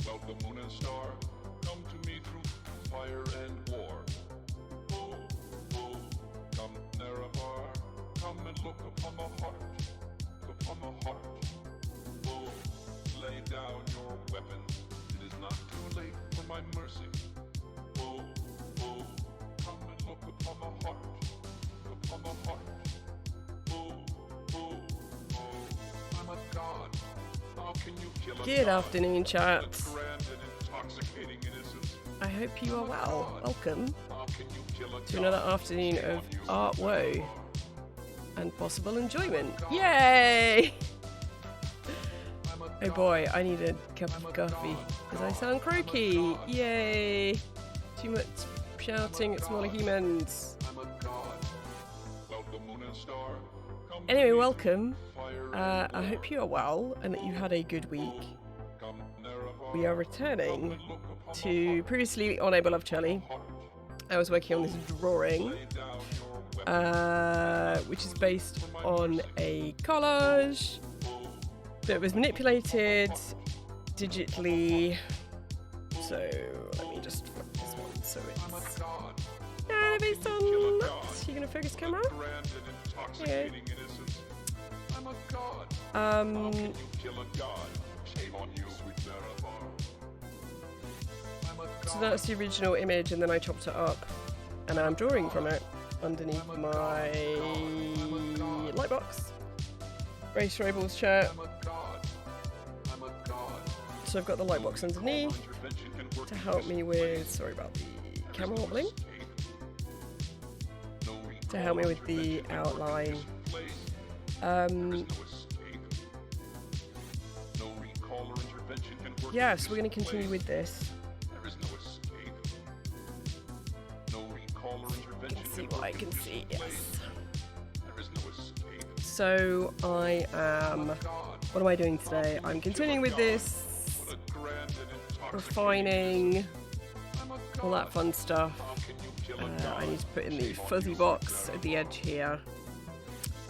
Welcome, moon and star. Come to me through fire and war. Oh, oh, come Nerevar. Come and look upon the heart. Look upon the heart. Oh, lay down your weapons. It is not too late for my mercy. Oh, oh, come and look upon the heart. Look upon the heart. Oh, oh, oh, I'm a god. How can you kill a Good god? afternoon, chat. With grand and intoxicating innocence. I hope you are well. Welcome How can you kill a to god? another afternoon of On you, art woe Nerevar. and possible enjoyment. Yay! I'm a Oh god. boy, I need a cup of coffee because I sound croaky. Yay! Too much shouting at smaller humans. I'm a god. Welcome, moon and star. Come to Anyway, me welcome. through fire I and hope you are well and that you had a good week. come Nerevar. We are Come returning and look upon the to heart. previously on Able Love Charlie. Heart. I was working on this drawing, Lay down your weapons. which is based on a collage that was manipulated digitally. So let me just flip this one so I'm a it's god. based on that. You gonna focus camera? Grand and intoxicating innocence. I'm a god. How can you kill a god? Shame on you, sweet Nerevar. I'm a god. So that's the original image, and then I chopped it up, and I'm drawing from it underneath my lightbox. Race Robles shirt. I'm a god. I'm a god. So I've got the lightbox underneath Intervention can work to help me with. Sorry about the camera wobbling. To help me with the outline. Yeah, so we're going to continue with this. See what I can see. Yes. So I am. What am I doing today? I'm continuing with this, refining, all that fun stuff. I need to put in the fuzzy box at the edge here.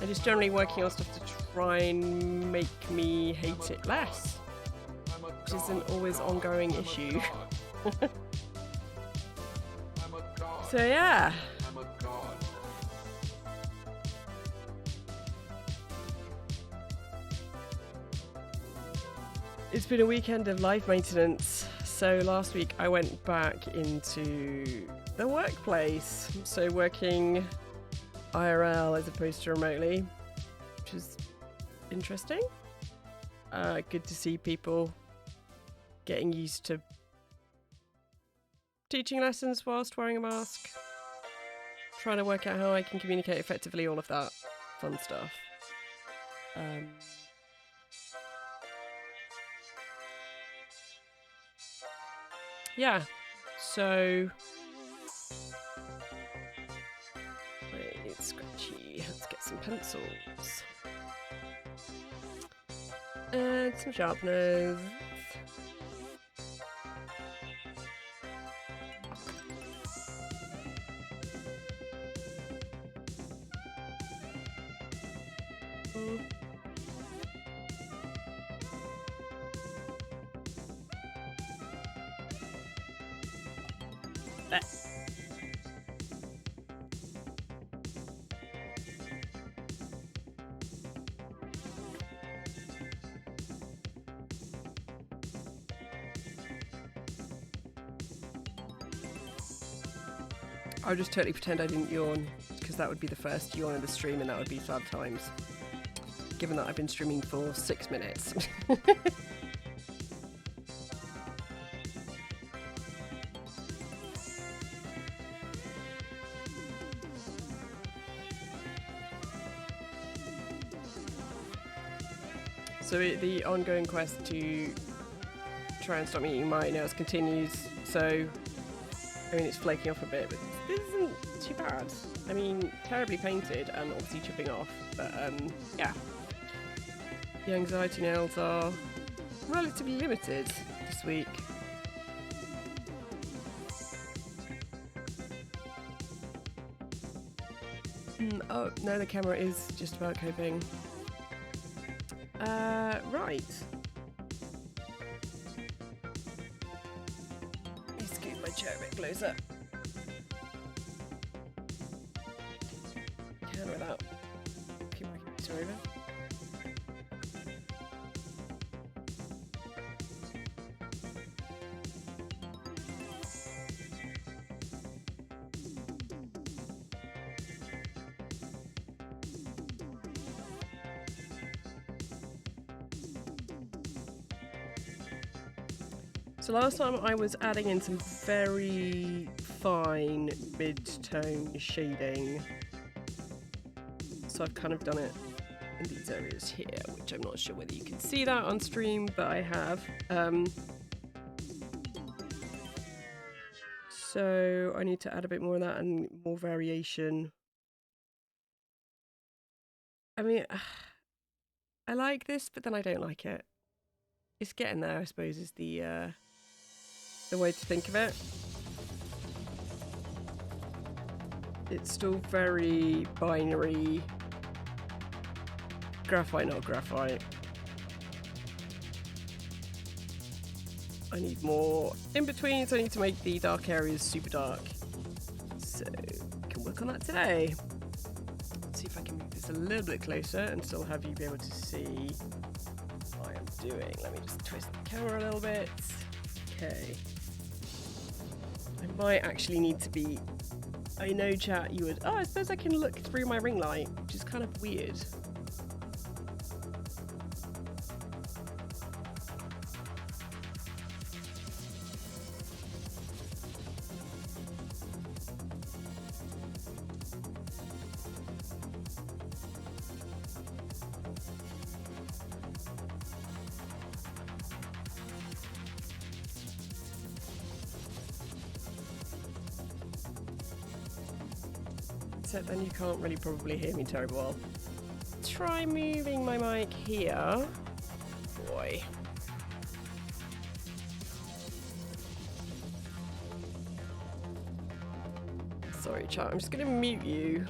I'm just generally working on stuff to try and make me hate it less, which is an always ongoing issue. So yeah. It's been a weekend of life maintenance. So last week I went back into the workplace. So working IRL as opposed to remotely, which is interesting. Good to see people getting used to teaching lessons whilst wearing a mask. Trying to work out how I can communicate effectively, all of that fun stuff. Yeah, so wait, it's scratchy. Let's get some pencils and some sharpeners. There. I'll just totally pretend I didn't yawn, because that would be the first yawn in the stream, and that would be sad times. Given that I've been streaming for 6 minutes. So the ongoing quest to try and stop me eating my nails continues. So, I mean, it's flaking off a bit, but this isn't too bad. I mean, terribly painted and obviously chipping off, but yeah. The anxiety nails are relatively limited this week. Oh, no, the camera is just about coping. Right. do my chair a bit closer. Can without keep my computer over. So last time I was adding in some very fine mid-tone shading. So I've kind of done it in these areas here, which I'm not sure whether you can see that on stream, but I have. So I need to add a bit more of that and more variation. I mean, I like this, but then I don't like it. It's getting there, I suppose, is the way to think of it. It's still very binary. Graphite, not graphite. I need more in between, so I need to make the dark areas super dark. So I can work on that today. Let's see if I can move this a little bit closer and still have you be able to see what I am doing. Let me just twist the camera a little bit. Okay. I might actually need to be... I know, chat, you would... Oh, I suppose I can look through my ring light, which is kind of weird. Except then you can't really probably hear me terribly well. Try moving my mic here. Boy. Sorry, chat. I'm just going to mute you.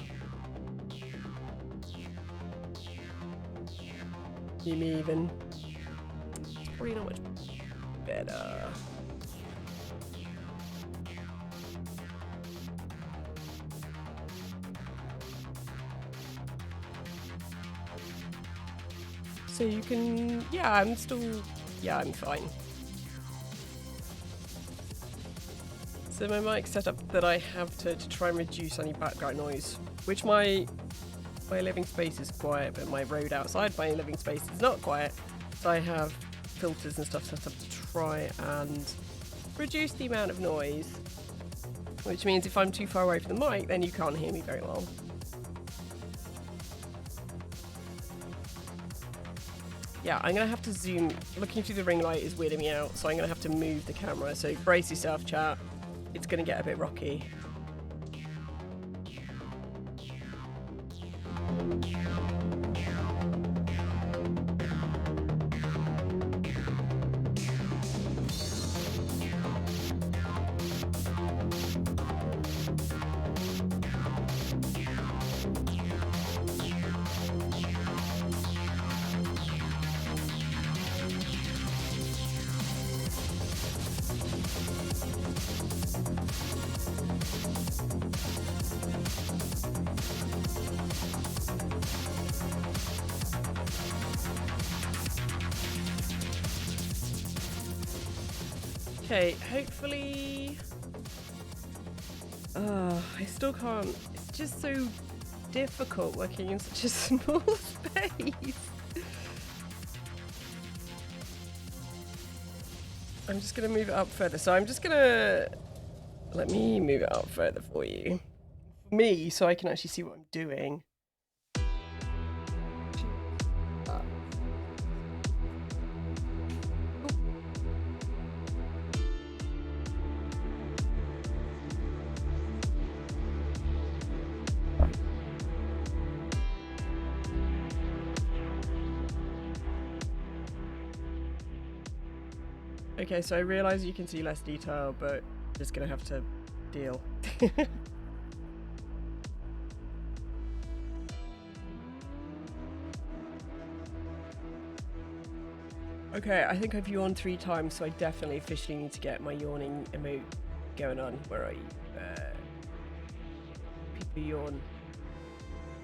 You me even. It's probably not much better. So you can, yeah, I'm fine. So my mic's set up that I have to try and reduce any background noise, which my living space is quiet, but my road outside my living space is not quiet. So I have filters and stuff set up to try and reduce the amount of noise, which means if I'm too far away from the mic, then you can't hear me very well. Yeah, I'm going to have to zoom. Looking through the ring light is weirding me out, so I'm going to have to move the camera. So brace yourself, chat. It's going to get a bit rocky. Okay, hopefully... I still can't... It's just so difficult working in such a small space. I'm just going to move it up further. So I'm just going to... Let me move it up further for you. For me, so I can actually see what I'm doing. Okay, so I realise you can see less detail, but I'm just going to have to deal. Okay, I think I've yawned 3 times, so I definitely officially need to get my yawning emote going on? Where are you? People yawn.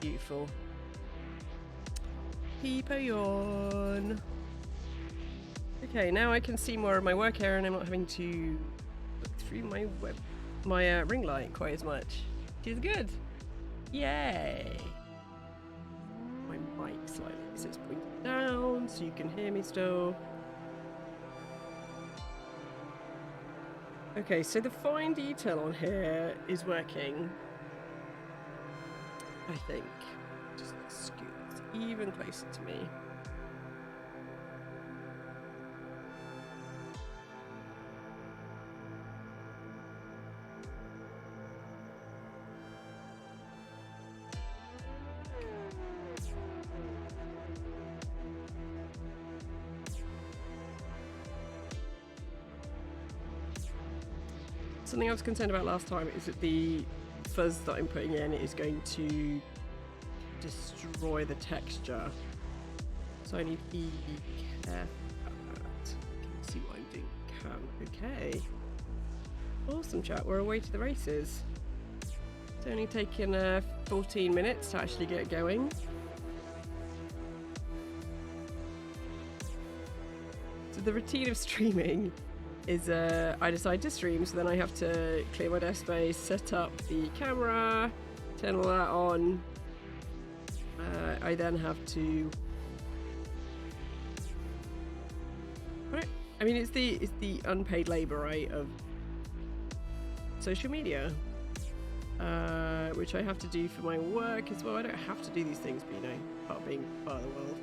Beautiful. People yawn. Okay, now I can see more of my work area and I'm not having to look through my ring light quite as much. Which is good. Yay! My mic slightly so it's pointing down so you can hear me still. Okay, so the fine detail on here is working. I think. Just scoot even closer to me. Something I was concerned about last time is that the fuzz that I'm putting in is going to destroy the texture. So I need to be careful about that. Can you see what I'm doing? Okay. Awesome, chat. We're away to the races. It's only taken 14 minutes to actually get going. So the routine of streaming is I decide to stream, so then I have to clear my desk space, set up the camera, turn all that on. I then have to. I mean, it's the unpaid labour, right, of social media, which I have to do for my work as well. I don't have to do these things, but you know, part of being part of the world.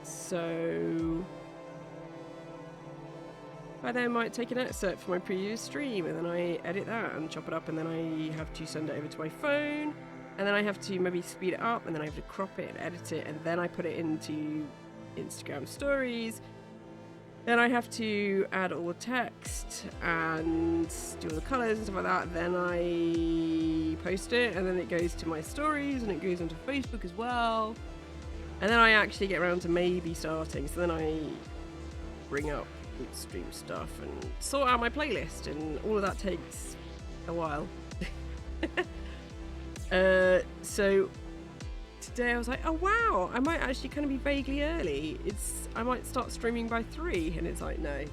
So I then might take an excerpt from my previous stream and then I edit that and chop it up and then I have to send it over to my phone and then I have to maybe speed it up and then I have to crop it and edit it and then I put it into Instagram stories. Then I have to add all the text and do all the colours and stuff like that. Then I post it and then it goes to my stories and it goes onto Facebook as well. And then I actually get around to maybe starting, so then I bring up stream stuff and sort out my playlist, and all of that takes a while. So today I was like, oh wow, I might actually kind of be vaguely early. I might start streaming by 3, and it's like, no,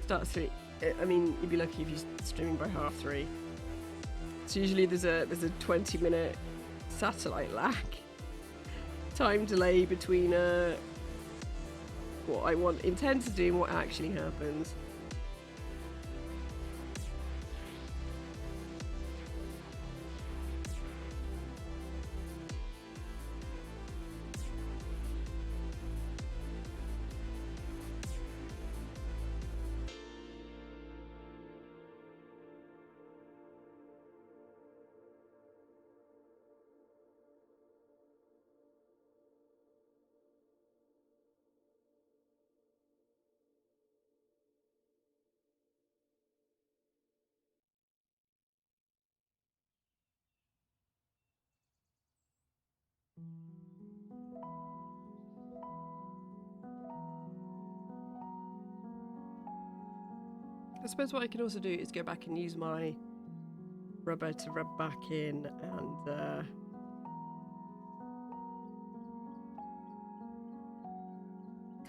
start 3. I mean, you'd be lucky if you're streaming by 3:30. So usually there's a 20-minute satellite lag. Time delay between what I intend to do and what actually happens. I suppose what I can also do is go back and use my rubber to rub back in and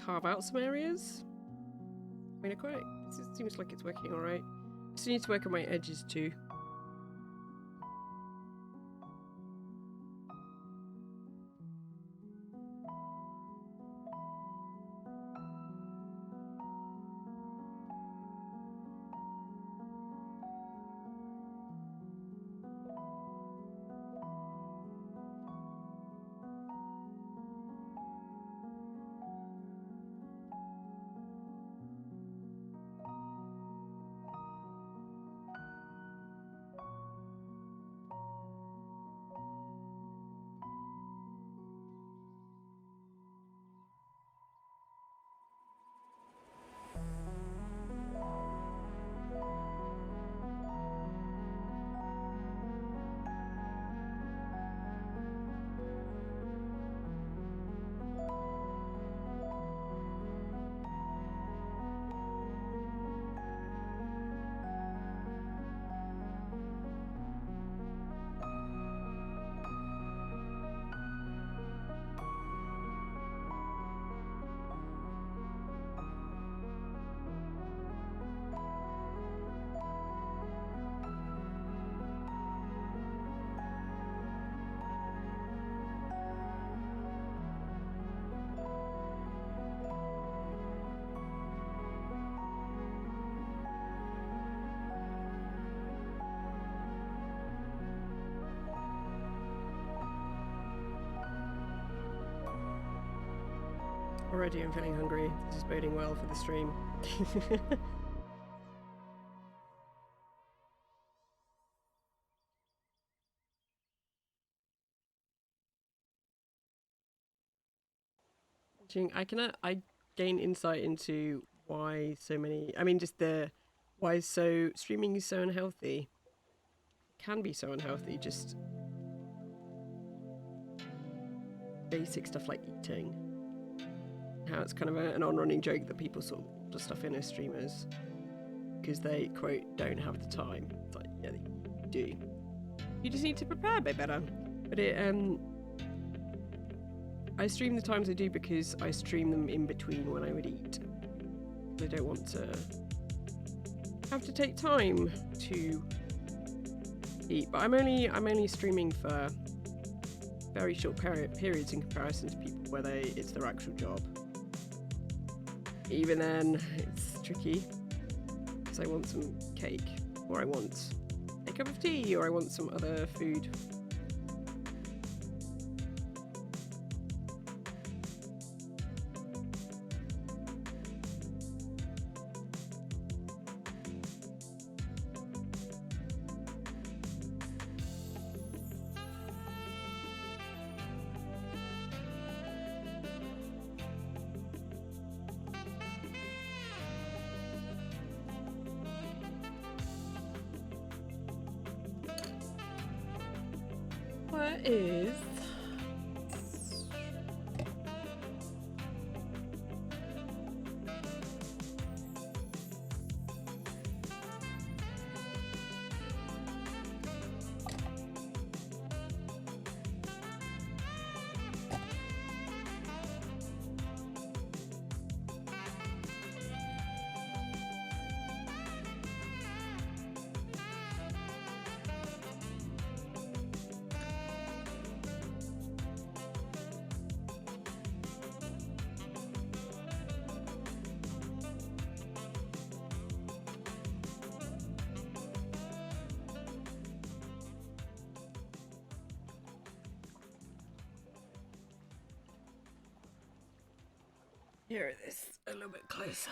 carve out some areas. I mean, it seems like it's working alright. I still need to work on my edges too. Already I'm feeling hungry. This is boding well for the stream. I gain insight into why so many. I mean, just why streaming is so unhealthy. It can be so unhealthy. Just basic stuff like eating. How it's kind of an on-running joke that people sort of order stuff in as streamers because they quote don't have the time. It's like, yeah, you do. You just need to prepare a bit better. But I stream the times I do because I stream them in between when I would eat. I don't want to have to take time to eat. But I'm only streaming for very short periods in comparison to people where it's their actual job. Even then, it's tricky because I want some cake, or I want a cup of tea, or I want some other food. What is here it is a little bit closer.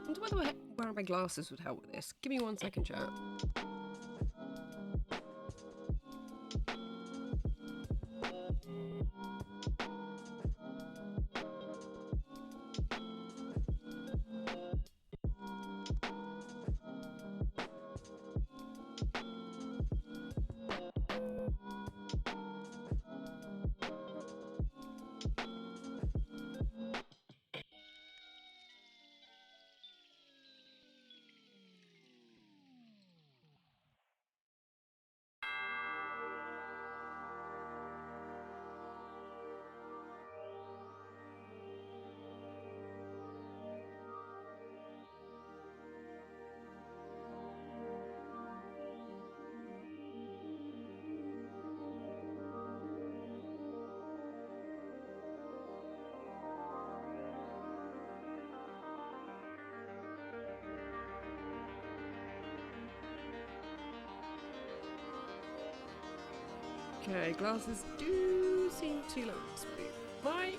I wonder whether wearing my glasses would help with this. Give me 1 second, chat. Okay, glasses do seem to look smooth. Mike?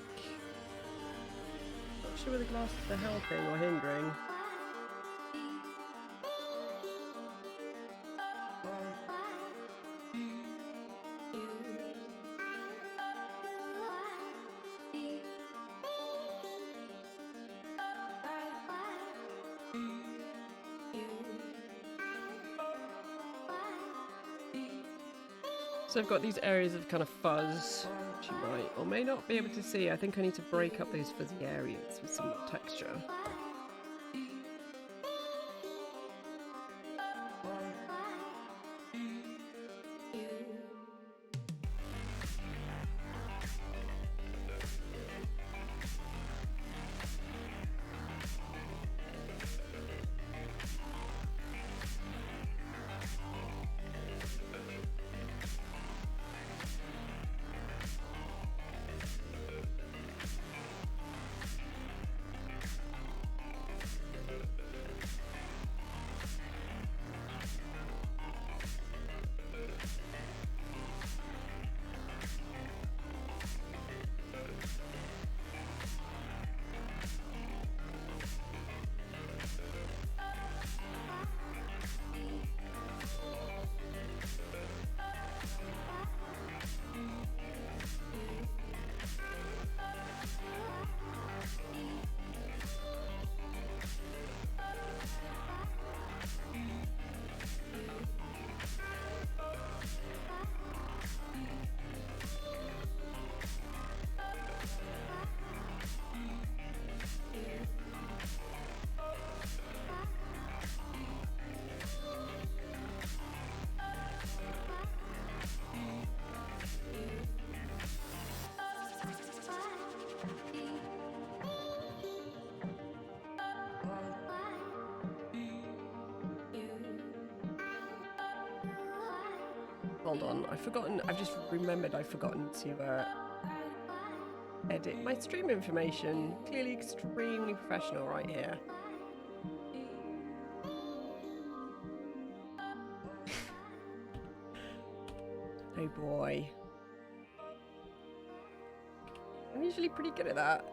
Not sure whether glasses are helping or hindering. So I've got these areas of kind of fuzz, which you might or may not be able to see. I think I need to break up those fuzzy areas with some more texture. Hold on, I've just remembered I've forgotten to edit my stream information. Clearly extremely professional right here. Oh boy. I'm usually pretty good at that.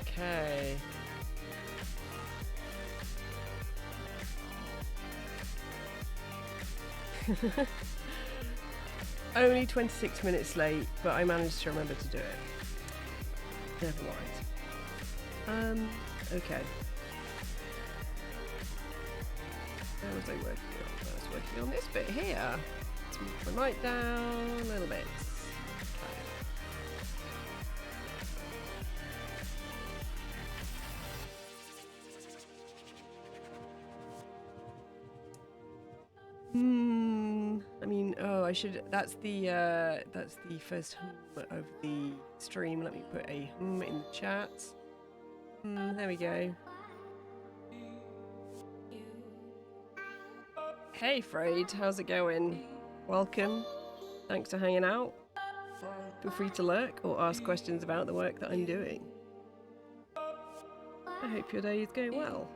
Okay. Only 26 minutes late, but I managed to remember to do it. Never mind. Okay. Where was I working on? I was working on this bit here. Let's move the light down a little bit. That's the first hum of the stream. Let me put a hum in the chat. There we go. Hey Freud, how's it going? Welcome. Thanks for hanging out. Feel free to lurk or ask questions about the work that I'm doing. I hope your day is going well.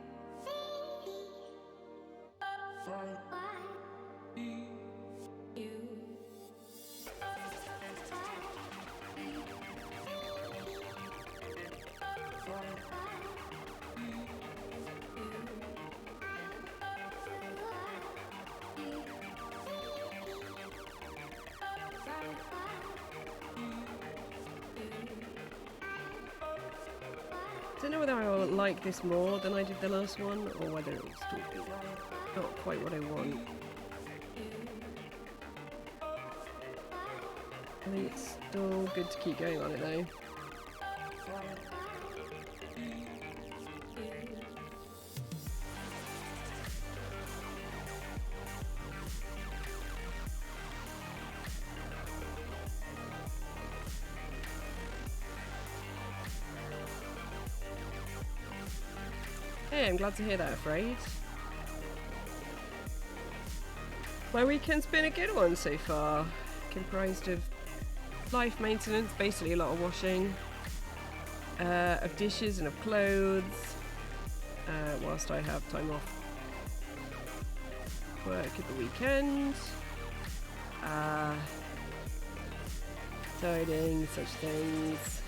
I don't know whether I will like this more than I did the last one, or whether it will still be not quite what I want. I think it's still good to keep going on it though. Okay, I'm glad to hear that, Afraid. My weekend's been a good one so far. Comprised of life maintenance, basically a lot of washing, of dishes and of clothes, whilst I have time off work at the weekend. Tidying, such things.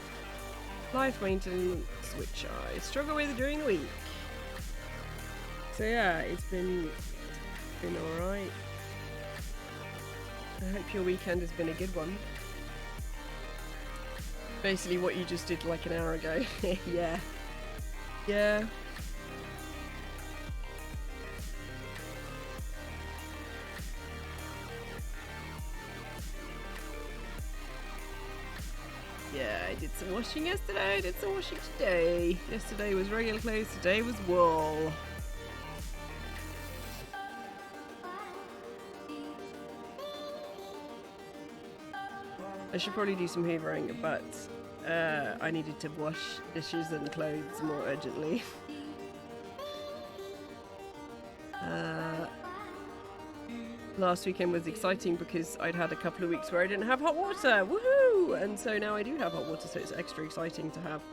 Life maintenance, which I struggle with during the week. So yeah, it's been alright. I hope your weekend has been a good one. Basically what you just did like an hour ago. Yeah. Yeah. Yeah, I did some washing yesterday, I did some washing today. Yesterday was regular clothes, today was wool. I should probably do some hoovering, but I needed to wash dishes and clothes more urgently. Last weekend was exciting because I'd had a couple of weeks where I didn't have hot water. Woohoo! And so now I do have hot water, so it's extra exciting to have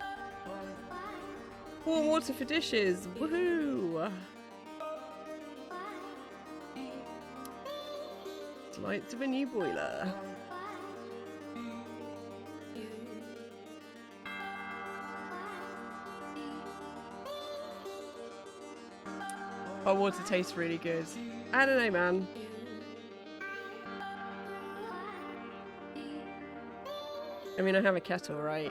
warm water for dishes. Woohoo! Delights of a new boiler. Hot water tastes really good. I don't know, man. I mean, I have a kettle, right?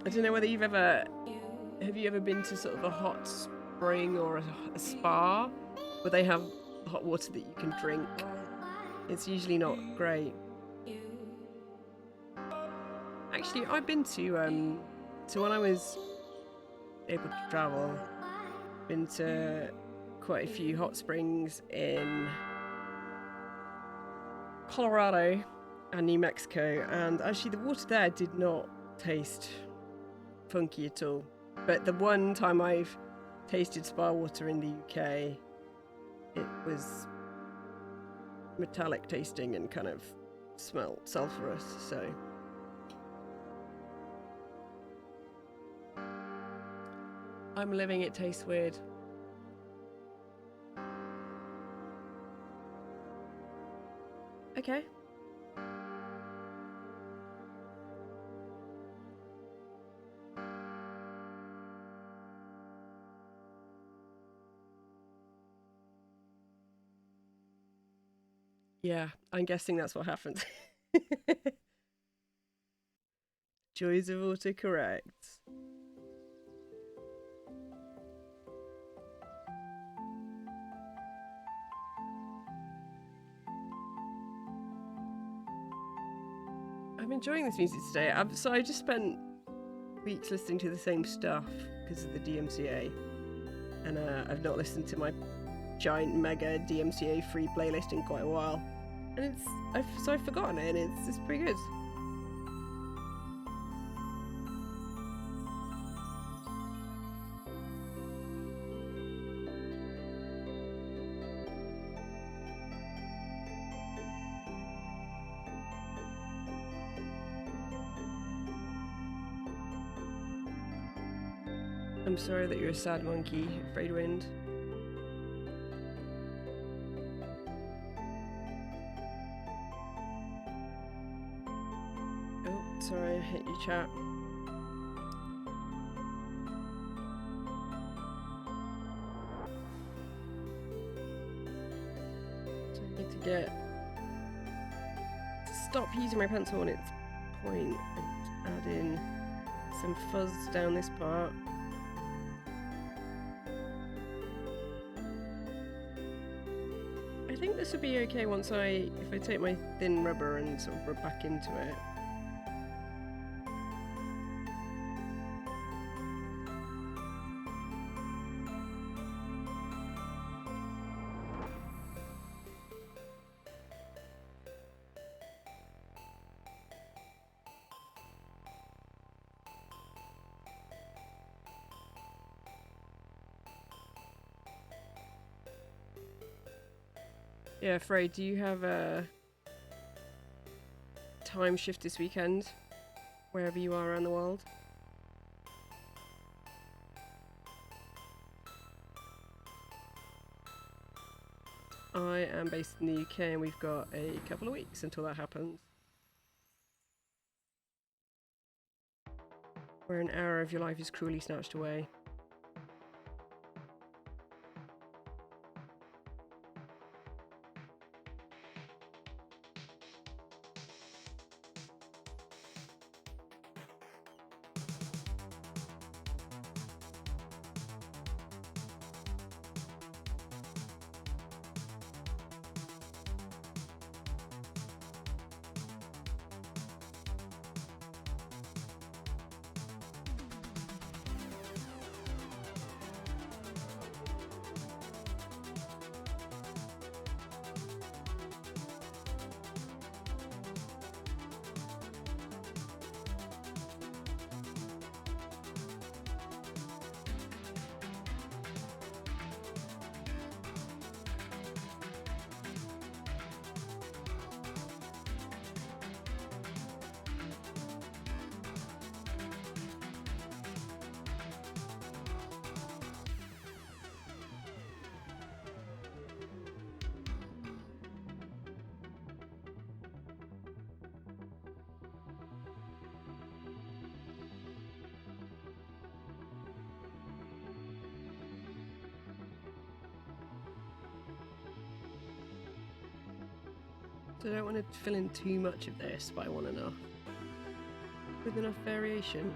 I don't know whether you've ever... Have you ever been to sort of a hot spring or a spa where they have hot water that you can drink? It's usually not great. Actually, I've been to so when I was able to travel, been to quite a few hot springs in Colorado and New Mexico, and actually the water there did not taste funky at all. But the one time I've tasted spa water in the UK, it was metallic tasting and kind of smelled sulphurous, so... I'm living, it tastes weird. Okay. Yeah, I'm guessing that's what happened. Joys of autocorrect. I'm enjoying this music today. So I just spent weeks listening to the same stuff because of the DMCA, and I've not listened to my giant mega DMCA free playlist in quite a while, and I've forgotten it, and it's pretty good. I'm sorry that you're a sad monkey, Freydwind. Oh, sorry, I hit your chat. So I need to stop using my pencil on its point and add in some fuzz down this part. I think this will be okay once if I take my thin rubber and sort of rub back into it. Yeah, Frey, do you have a time shift this weekend, wherever you are around the world? I am based in the UK and we've got a couple of weeks until that happens. Where an hour of your life is cruelly snatched away. So I don't want to fill in too much of this, but I want enough. With enough variation.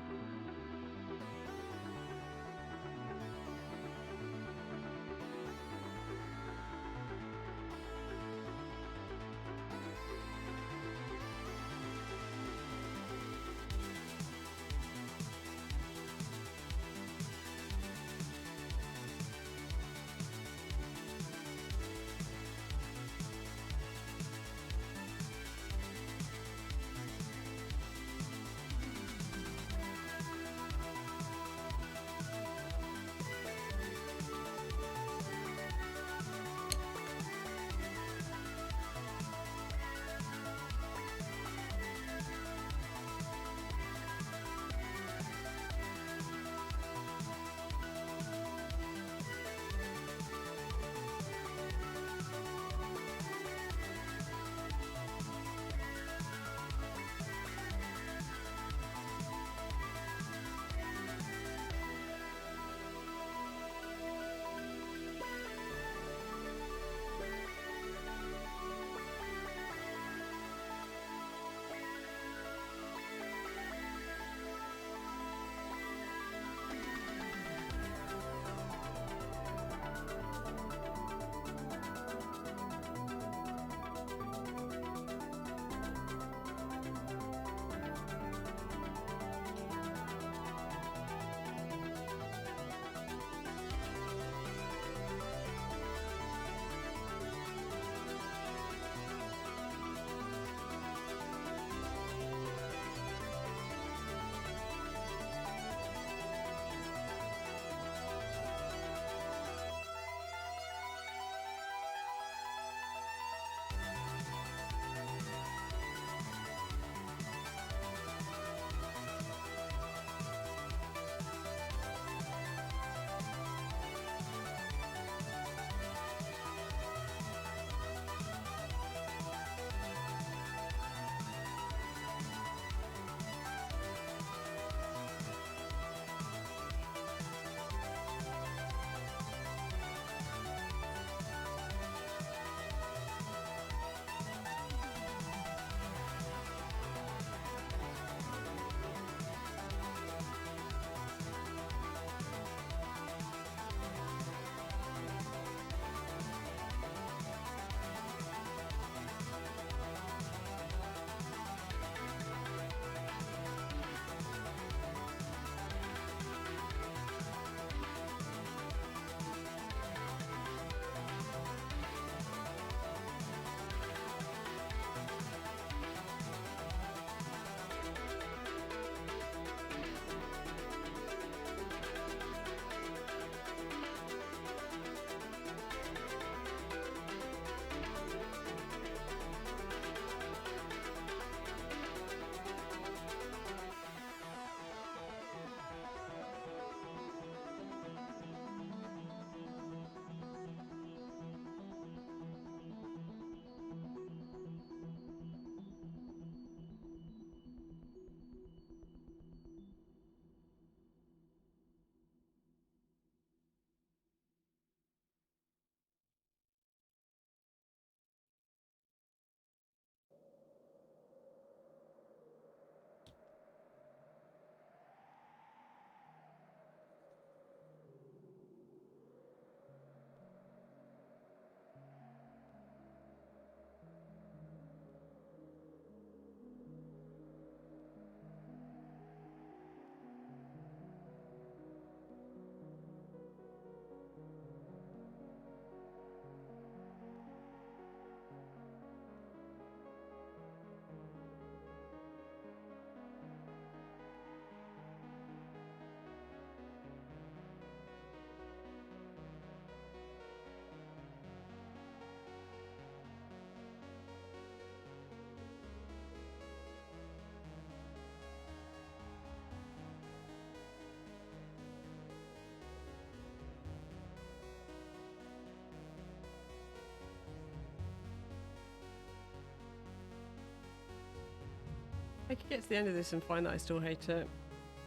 I could get to the end of this and find that I still hate it,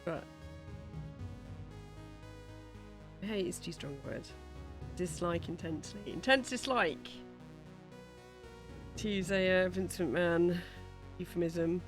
but hate is too strong a word. Dislike intensely. Intense dislike! To use a Vincent McMahon euphemism.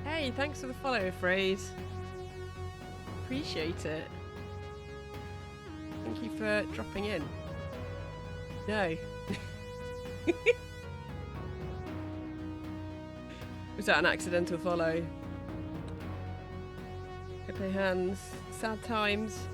Hey, thanks for the follow, Afraid. Appreciate it. Thank you for dropping in. No. Was that an accidental follow? I play hands. Sad times.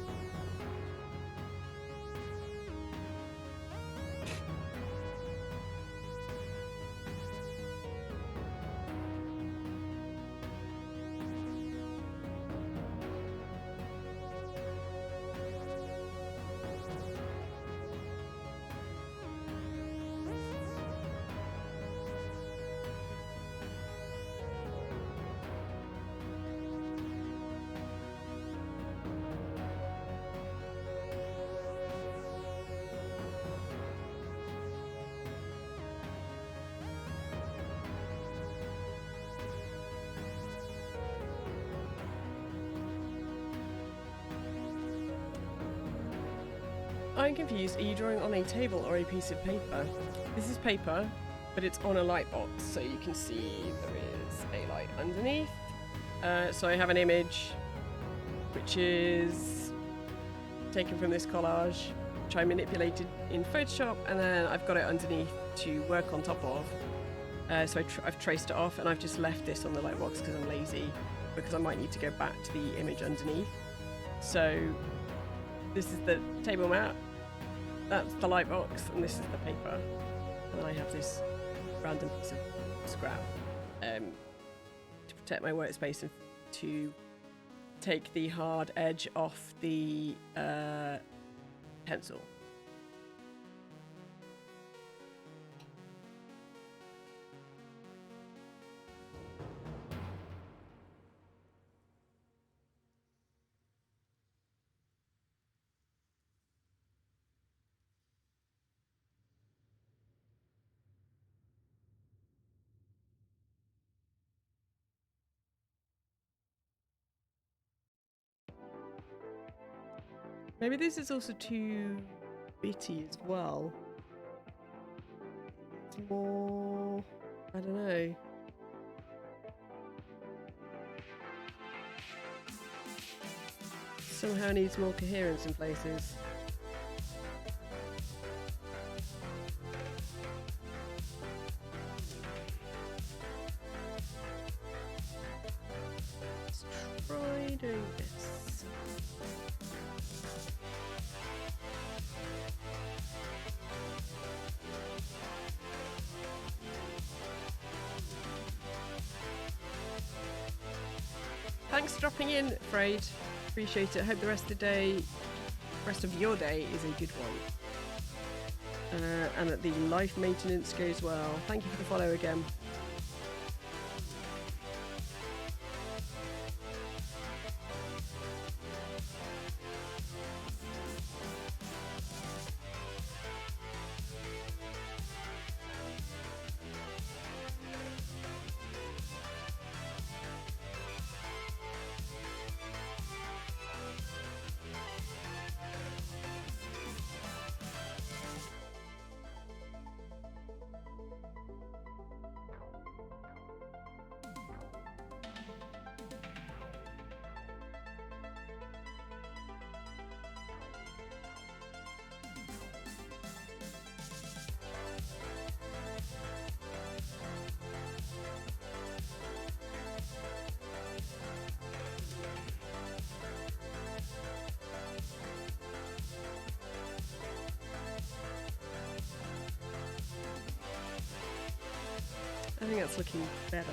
I'm confused. Are you drawing on a table or a piece of paper? This is paper, but it's on a light box, so you can see there is a light underneath. So I have an image which is taken from this collage, which I manipulated in Photoshop, and then I've got it underneath to work on top of. So I've traced it off, and I've just left this on the light box because I'm lazy, because I might need to go back to the image underneath. So this is the table mat, that's the light box, and this is the paper. And then I have this random piece of scrap to protect my workspace and to take the hard edge off the pencil. Maybe this is also too bitty as well. It's more... I don't know. Somehow needs more coherence in places. Let's try doing this. Thanks for dropping in, Afraid. Appreciate it. Hope the rest of your day is a good one. And that the life maintenance goes well. Thank you for the follow again. I think that's looking better.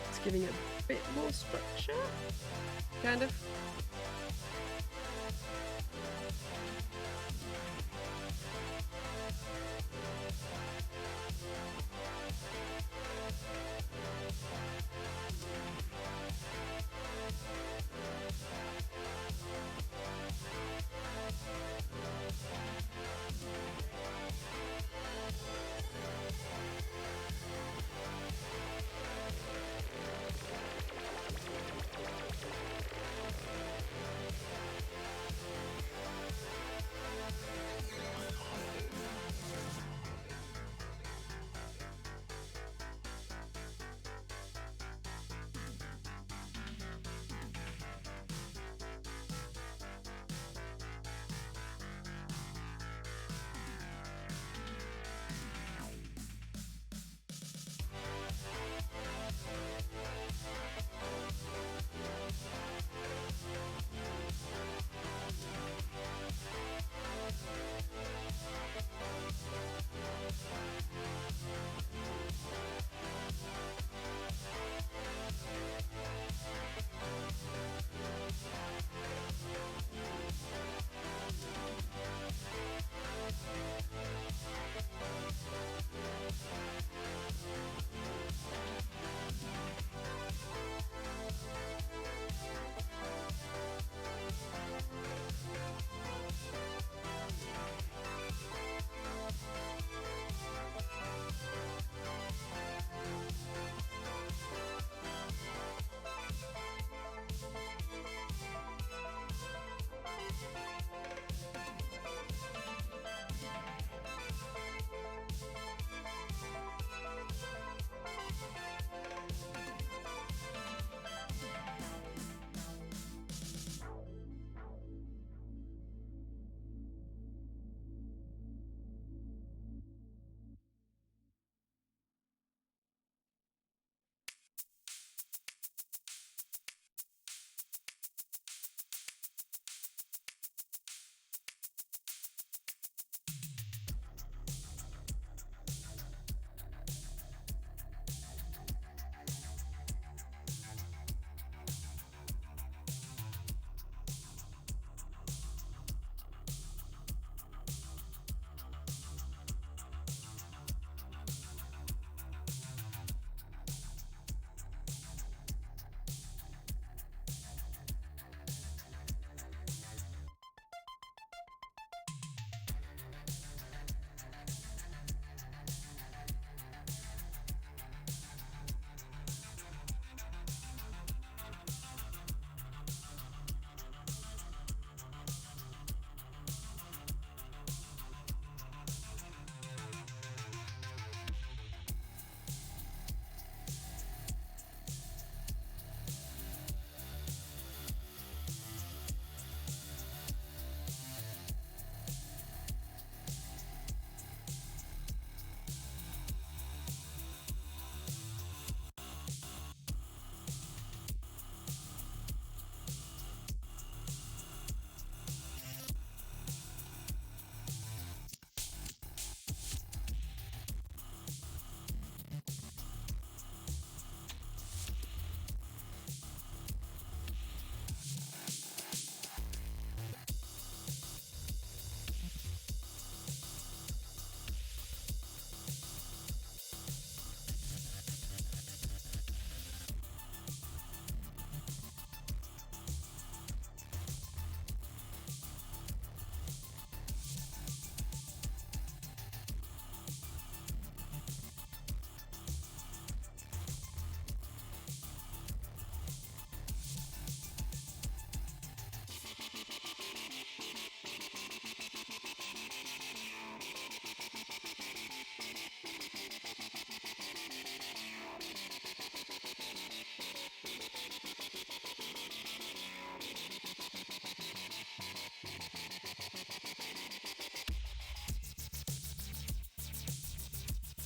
It's giving it a bit more structure, kind of.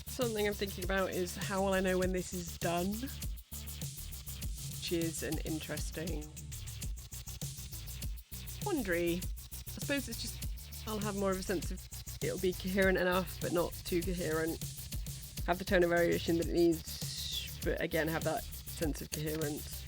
Something I'm thinking about is how will I know when this is done? Which is an interesting quandary. I suppose it's just I'll have more of a sense of it'll be coherent enough, but not too coherent. Have the tone of variation that it needs, but again, have that sense of coherence.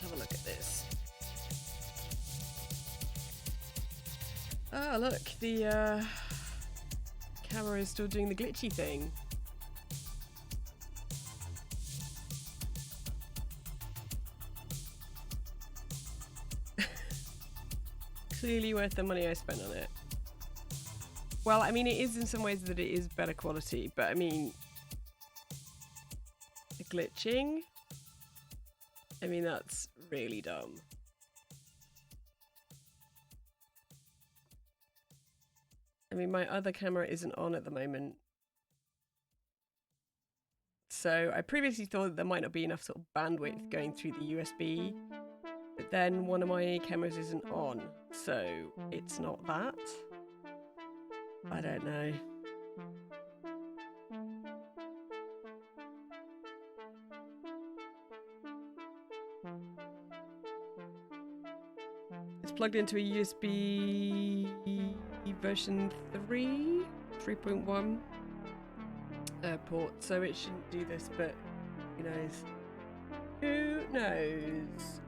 Have a look at this. Ah, look, the camera is still doing the glitchy thing. Clearly worth the money I spent on it. Well, I mean, it is in some ways that it is better quality, but I mean, the glitching? I mean, that's really dumb. I mean, my other camera isn't on at the moment. So I previously thought that there might not be enough sort of bandwidth going through the USB, but then one of my cameras isn't on, so it's not that. I don't know. It's plugged into a USB version 3.1 port, so it shouldn't do this, but who knows? Who knows?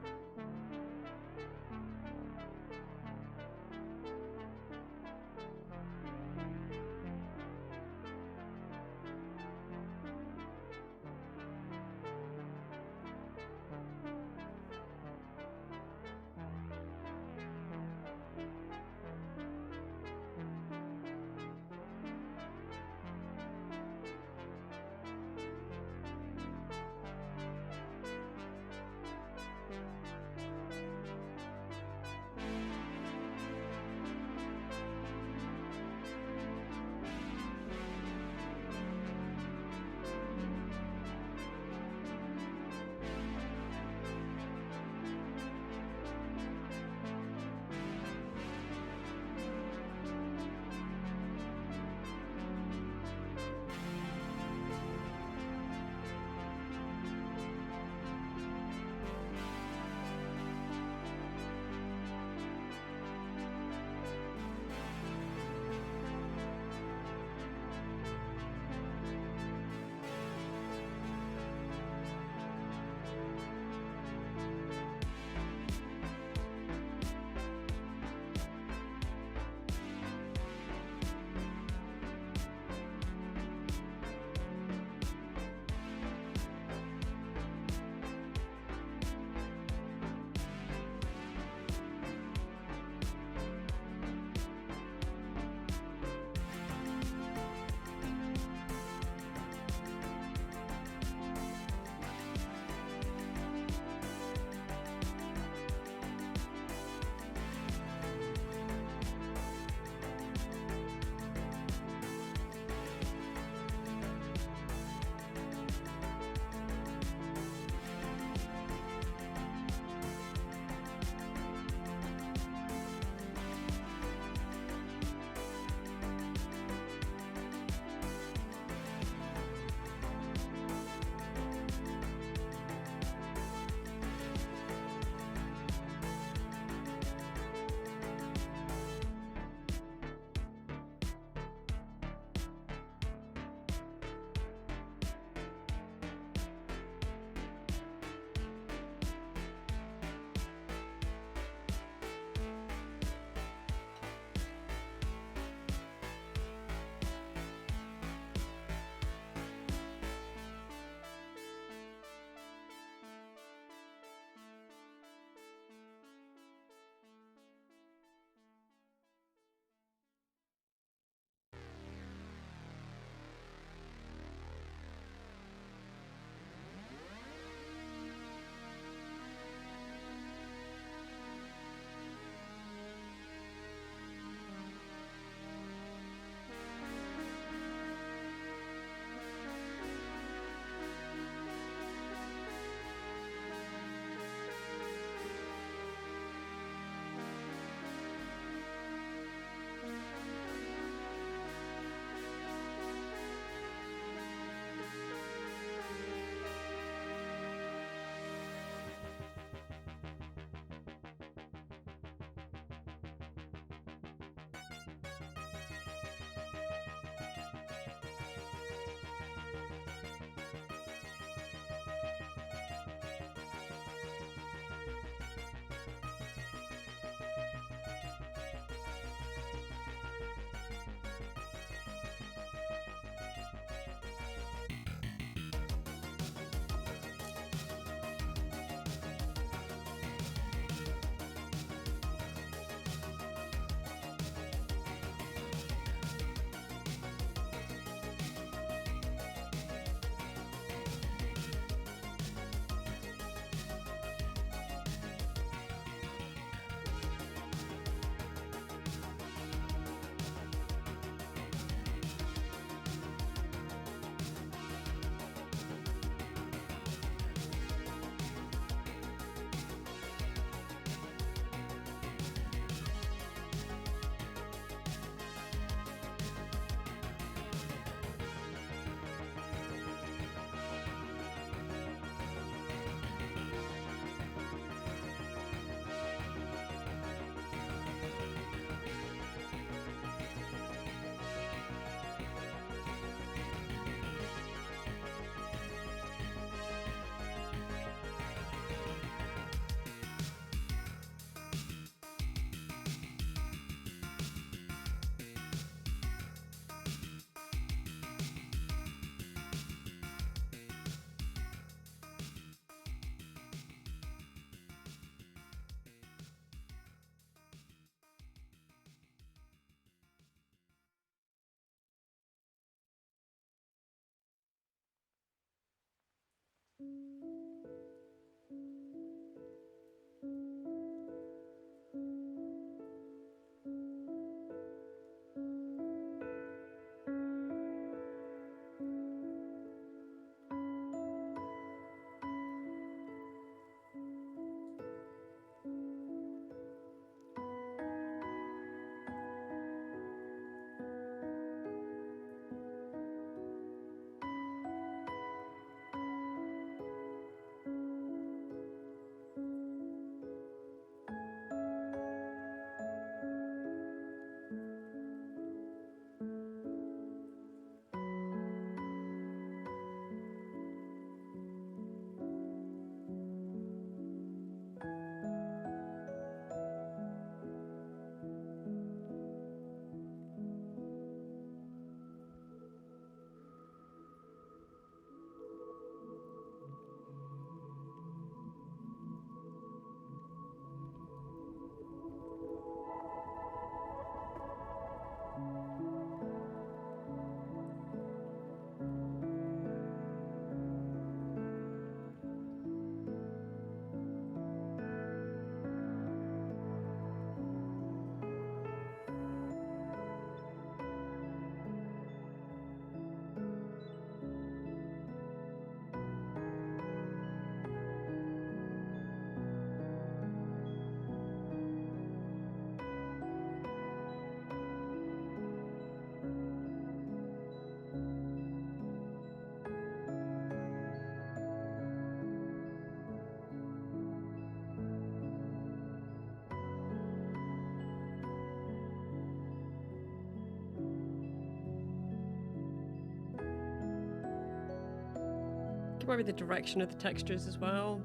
to worry the direction of the textures as well.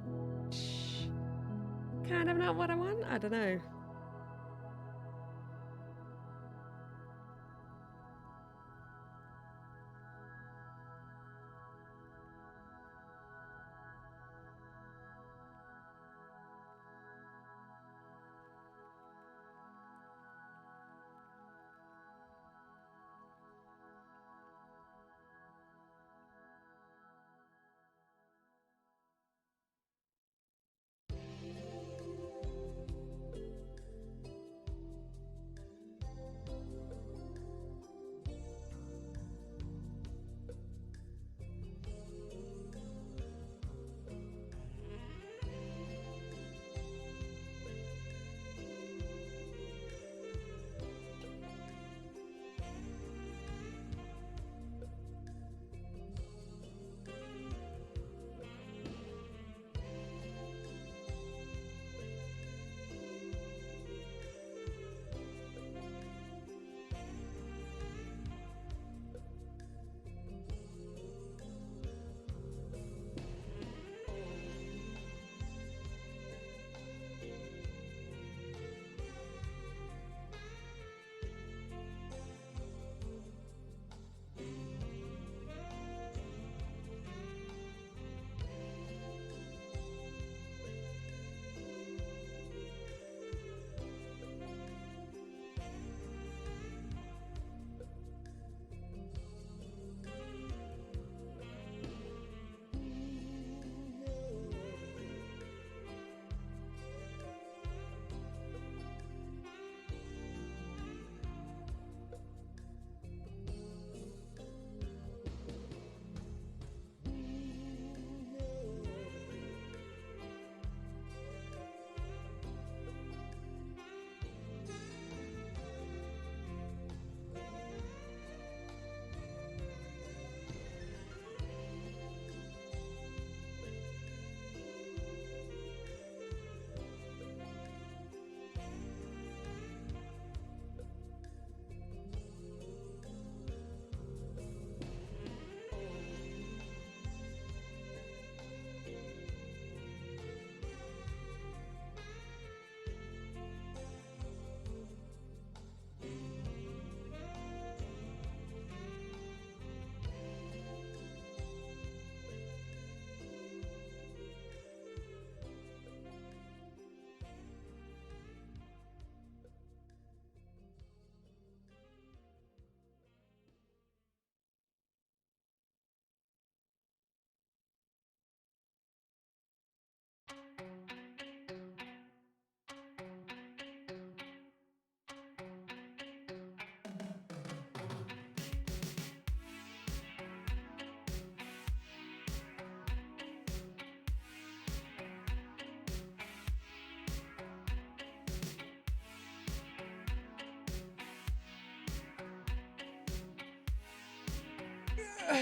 Kind of not what I want. I don't know.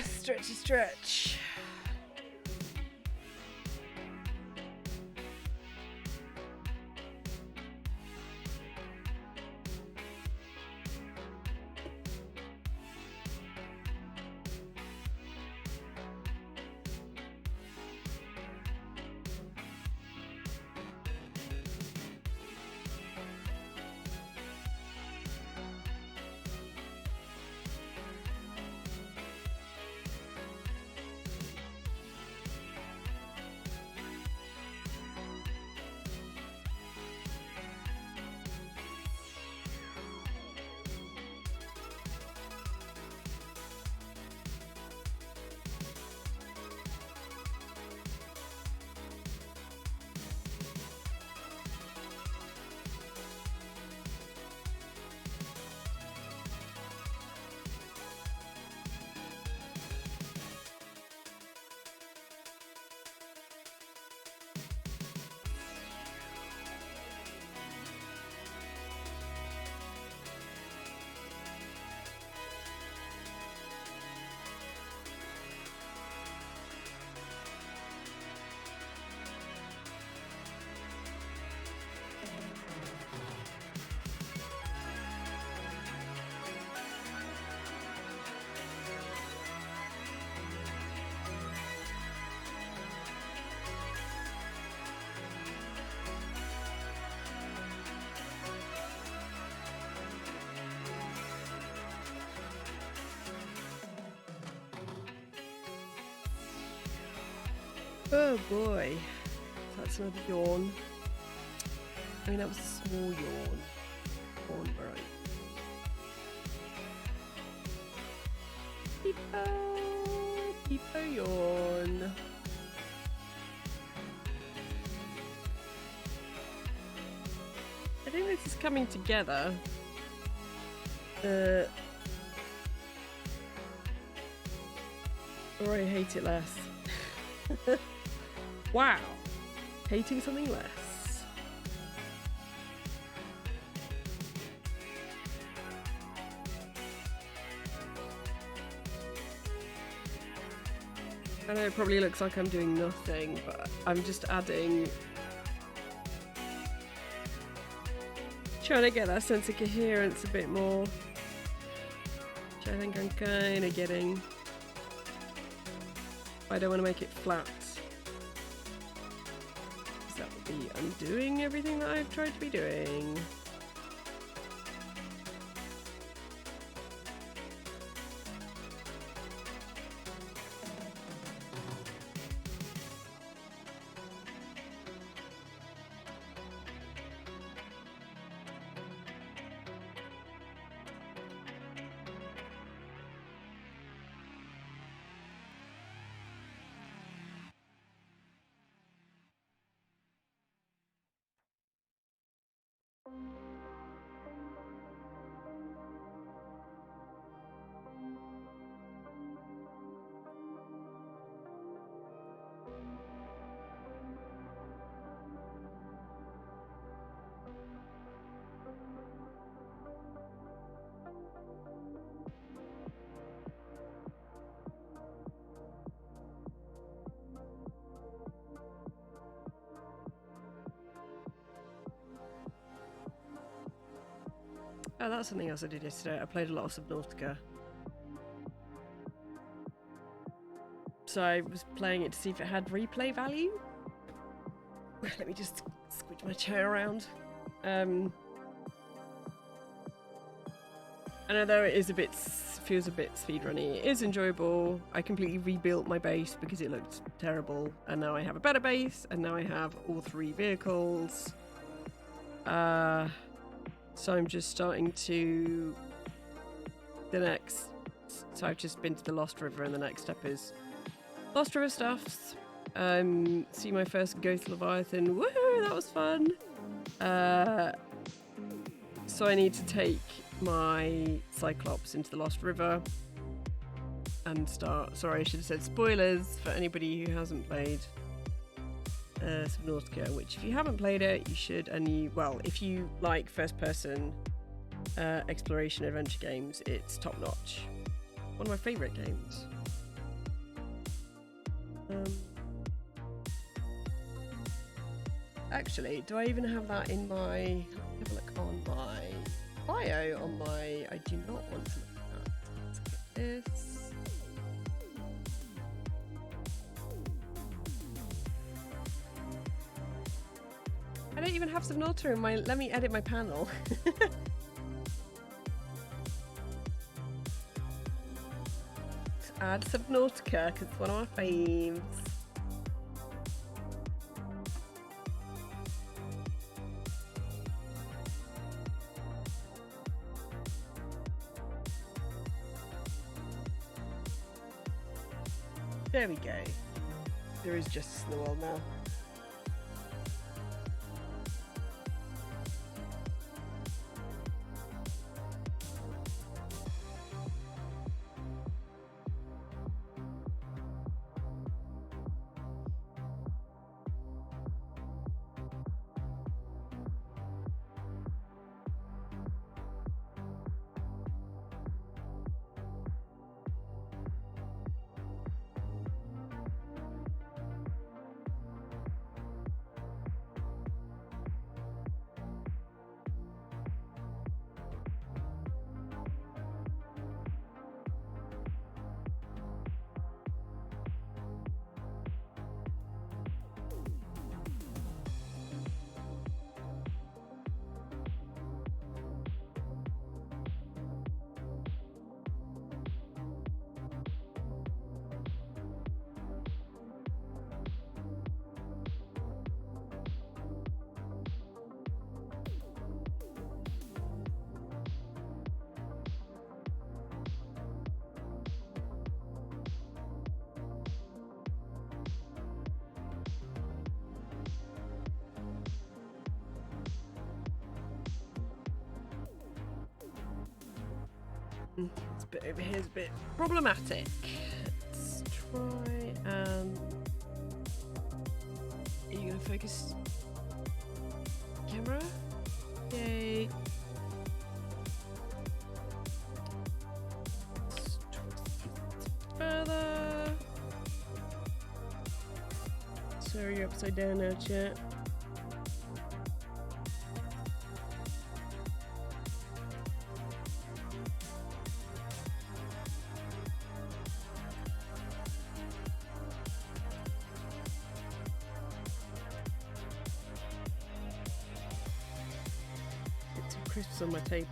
Stretchy stretch. Oh boy. That's another yawn. I mean, that was a small yawn. Yawn, right. People yawn. I think this is coming together. Or I hate it less. Wow. Hating something less. I know it probably looks like I'm doing nothing, but I'm just adding... trying to get that sense of coherence a bit more. Which I think I'm kind of getting. I don't want to make it flat. Because that would be undoing everything that I've tried to be doing. Oh, that's something else I did yesterday. I played a lot of Subnautica. So I was playing it to see if it had replay value. Let me just squidge my chair around. And although it is a bit, feels a bit speedrunny, it is enjoyable. I completely rebuilt my base because it looked terrible, and now I have a better base, and now I have all 3 vehicles. So I'm just starting to so I've just been to the Lost River, and the next step is Lost River stuffs. See my first Ghost Leviathan. Woohoo, that was fun. So I need to take my Cyclops into the Lost River and start. Sorry, I should have said spoilers for anybody who hasn't played Subnautica, which if you haven't played it, you should. And well, if you like first-person exploration adventure games, it's top-notch. One of my favourite games. Actually, do I even have that in my... Have a look on my bio on my... I do not want to look at that. Let's look at this. I don't even have Subnautica in my... Let me edit my panel. Add Subnautica, because it's one of my faves. There we go. There is justice in the world now. This bit over here is a bit problematic. Let's try and... Are you going to focus camera? Yay. Let's twist it further. Sorry, you're upside down now, chat. Get some crisps on my table.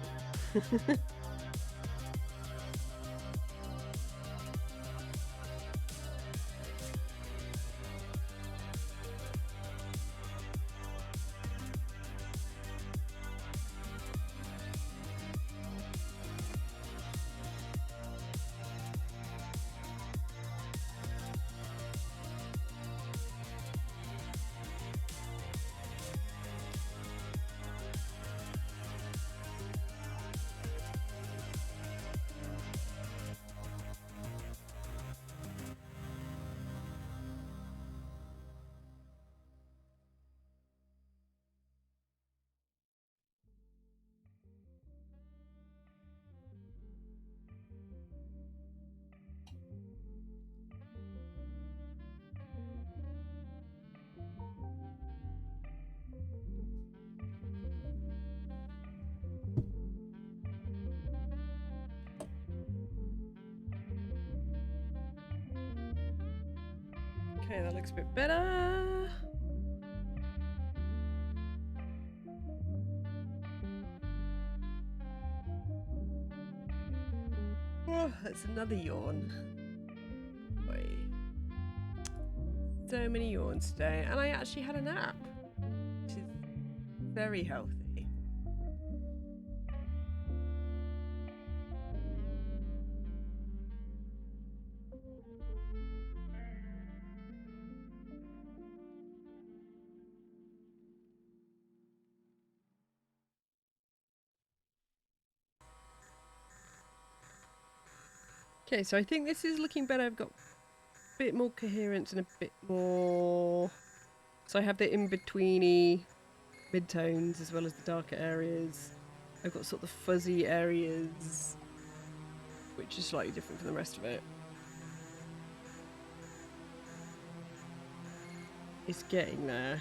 Okay, that looks a bit better. Oh, that's another yawn. Boy. So many yawns today, and I actually had a nap, which is very healthy. Okay, so I think this is looking better. I've got a bit more coherence and a bit more... So I have the in-betweeny mid-tones as well as the darker areas. I've got sort of the fuzzy areas, which is slightly different from the rest of it. It's getting there.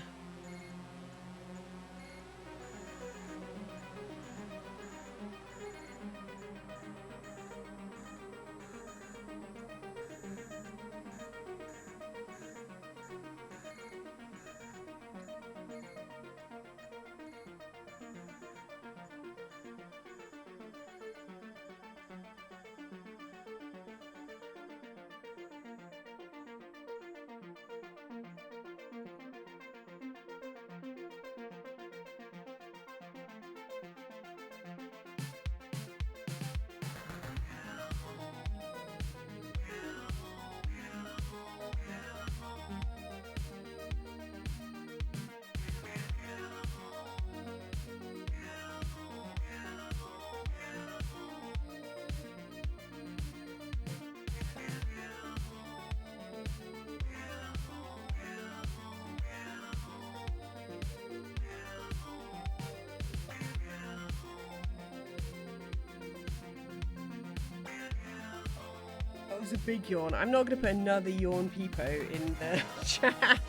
That was a big yawn. I'm not going to put another yawn peepo in the chat.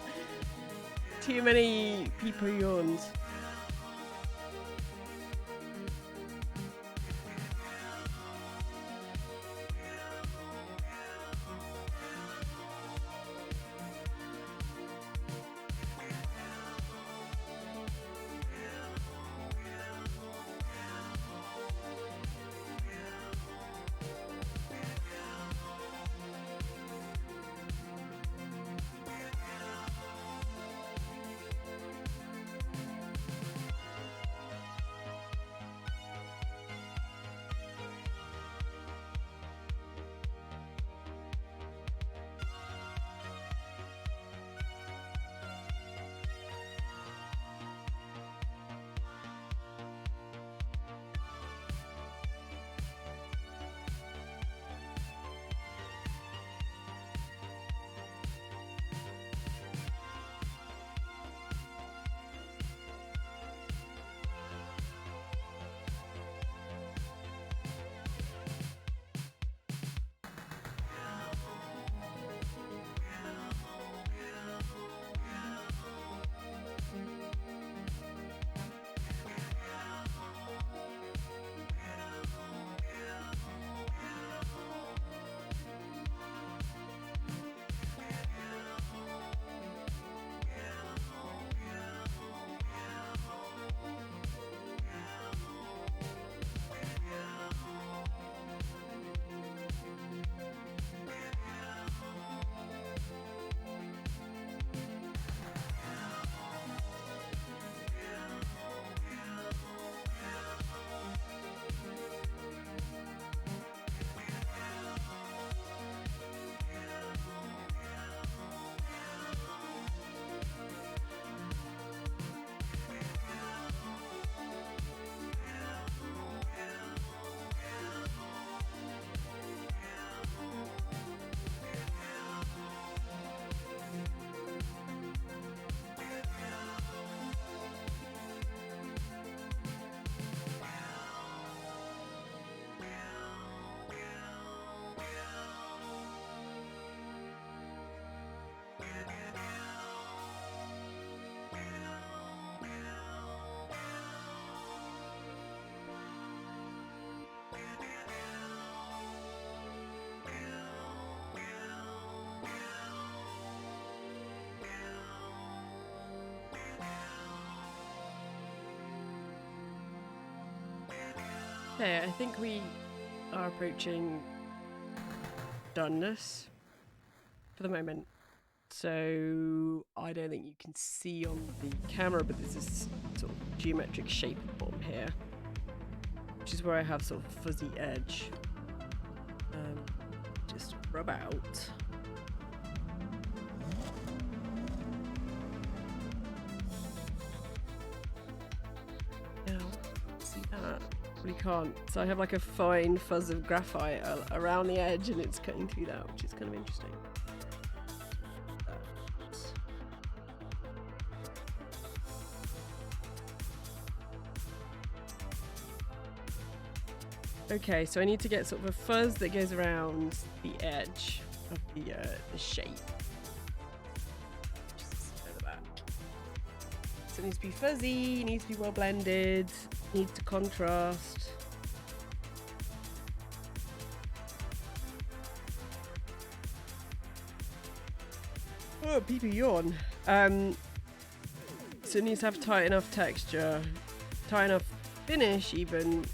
Too many peepo yawns. Okay, I think we are approaching doneness for the moment. So I don't think you can see on the camera, but there's this sort of geometric shape form here, which is where I have sort of fuzzy edge. Just rub out. Now, see that? We can't. So I have like a fine fuzz of graphite around the edge, and it's cutting through that, which is kind of interesting. Okay, so I need to get sort of a fuzz that goes around the edge of the shape. Just further back. So it needs to be fuzzy, needs to be well blended, needs to contrast. Oh, pee-pee yawn. So it needs to have tight enough texture, tight enough finish even,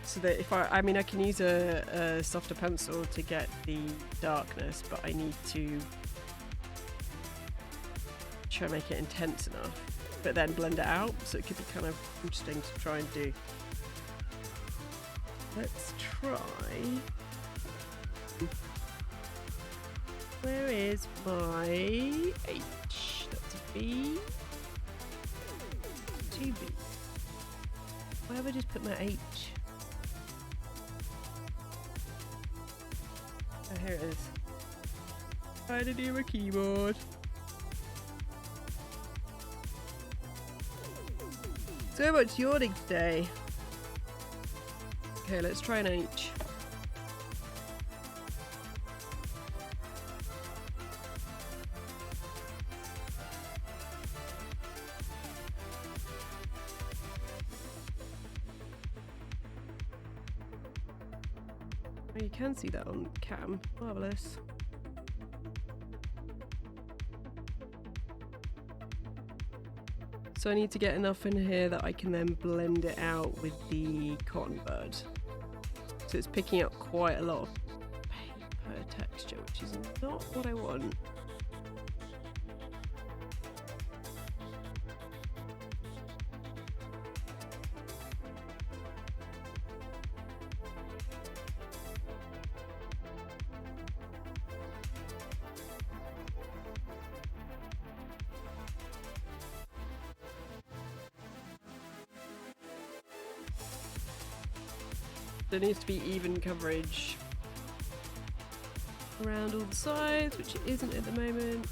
so that if I mean I can use a softer pencil to get the darkness, but I need to try and make it intense enough, but then blend it out, so it could be kind of interesting to try and do. Let's try. Where is my H? That's a B. 2B. Where have I just put my H? Oh, here it is. Trying to do my keyboard. So much yawning today. Okay, let's try an H. Oh, you can see that on cam. Marvellous. So I need to get enough in here that I can then blend it out with the cotton bud. So it's picking up quite a lot of paper texture, which is not what I want. There needs to be even coverage around all the sides, which it isn't at the moment.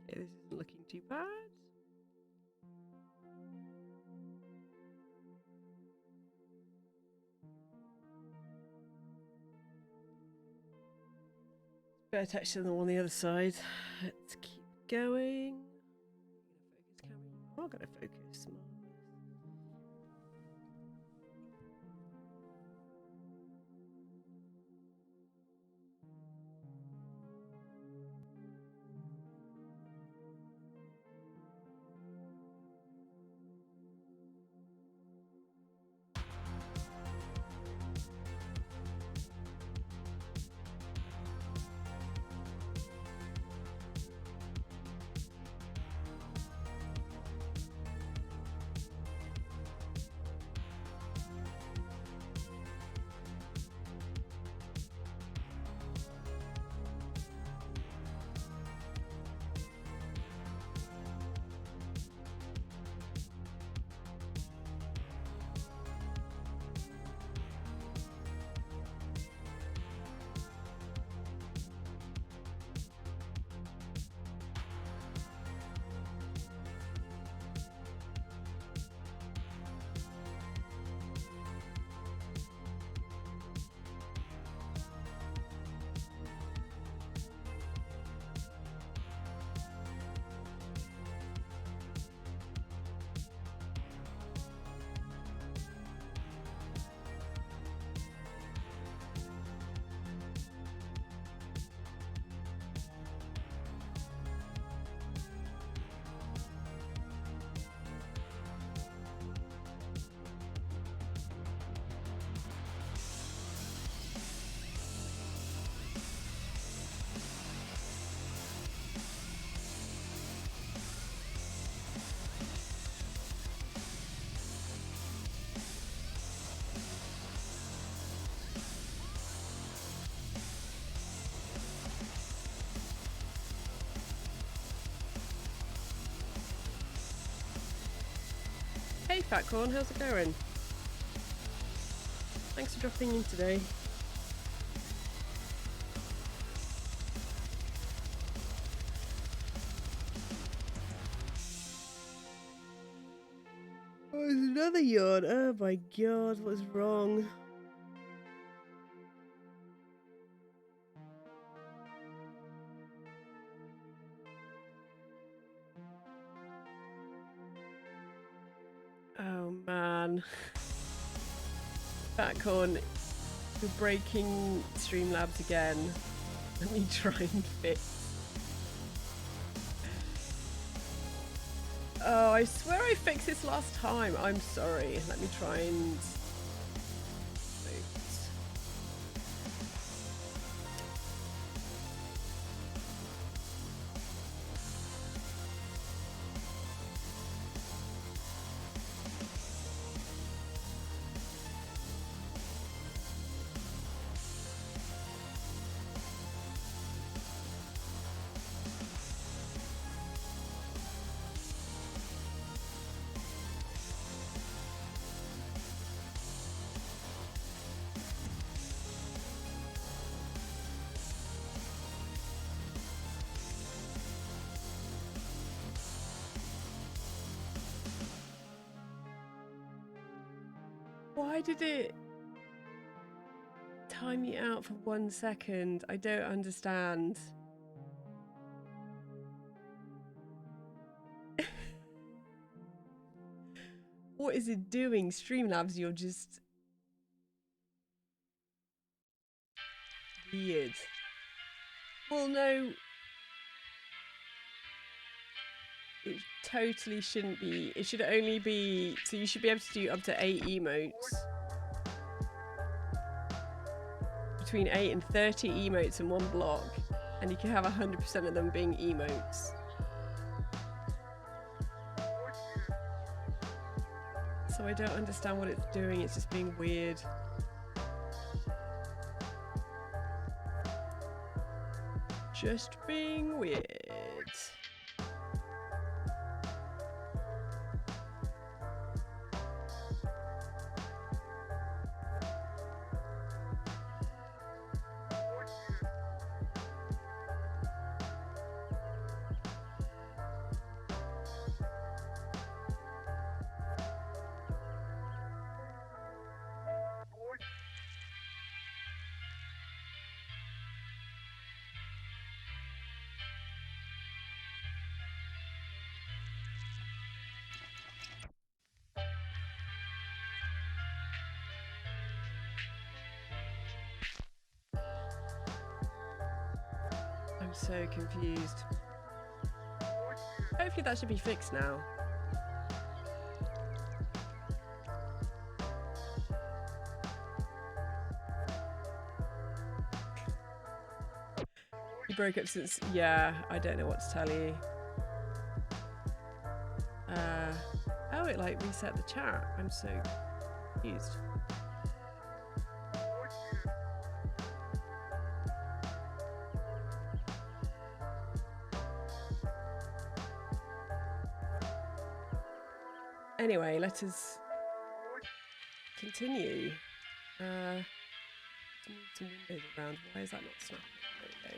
Okay, this isn't looking too bad. Better texture than the one on the other side. Let's keep going. Focus camera. I'm not gonna focus. Fat Corn. How's it going? Thanks for dropping in today. Oh, there's another yawn. Oh my god, what's wrong? Oh man. Fat Corn, you're breaking Streamlabs again. Let me try and fix. Oh, I swear I fixed this last time. I'm sorry. Let me try and... Why did it time me out for 1 second? I don't understand. What is it doing? Streamlabs, you're just... weird. Well, no. It totally shouldn't be. It should only be... So you should be able to do up to 8 emotes. Between 8 and 30 emotes in one block. And you can have 100% of them being emotes. So I don't understand what it's doing. It's just being weird. Just being weird. So confused. Hopefully that should be fixed now. You broke up since... Yeah, I don't know what to tell you. Oh, it like reset the chat. I'm so confused. Anyway, let us continue. Move some windows around. Why is that not snapping? There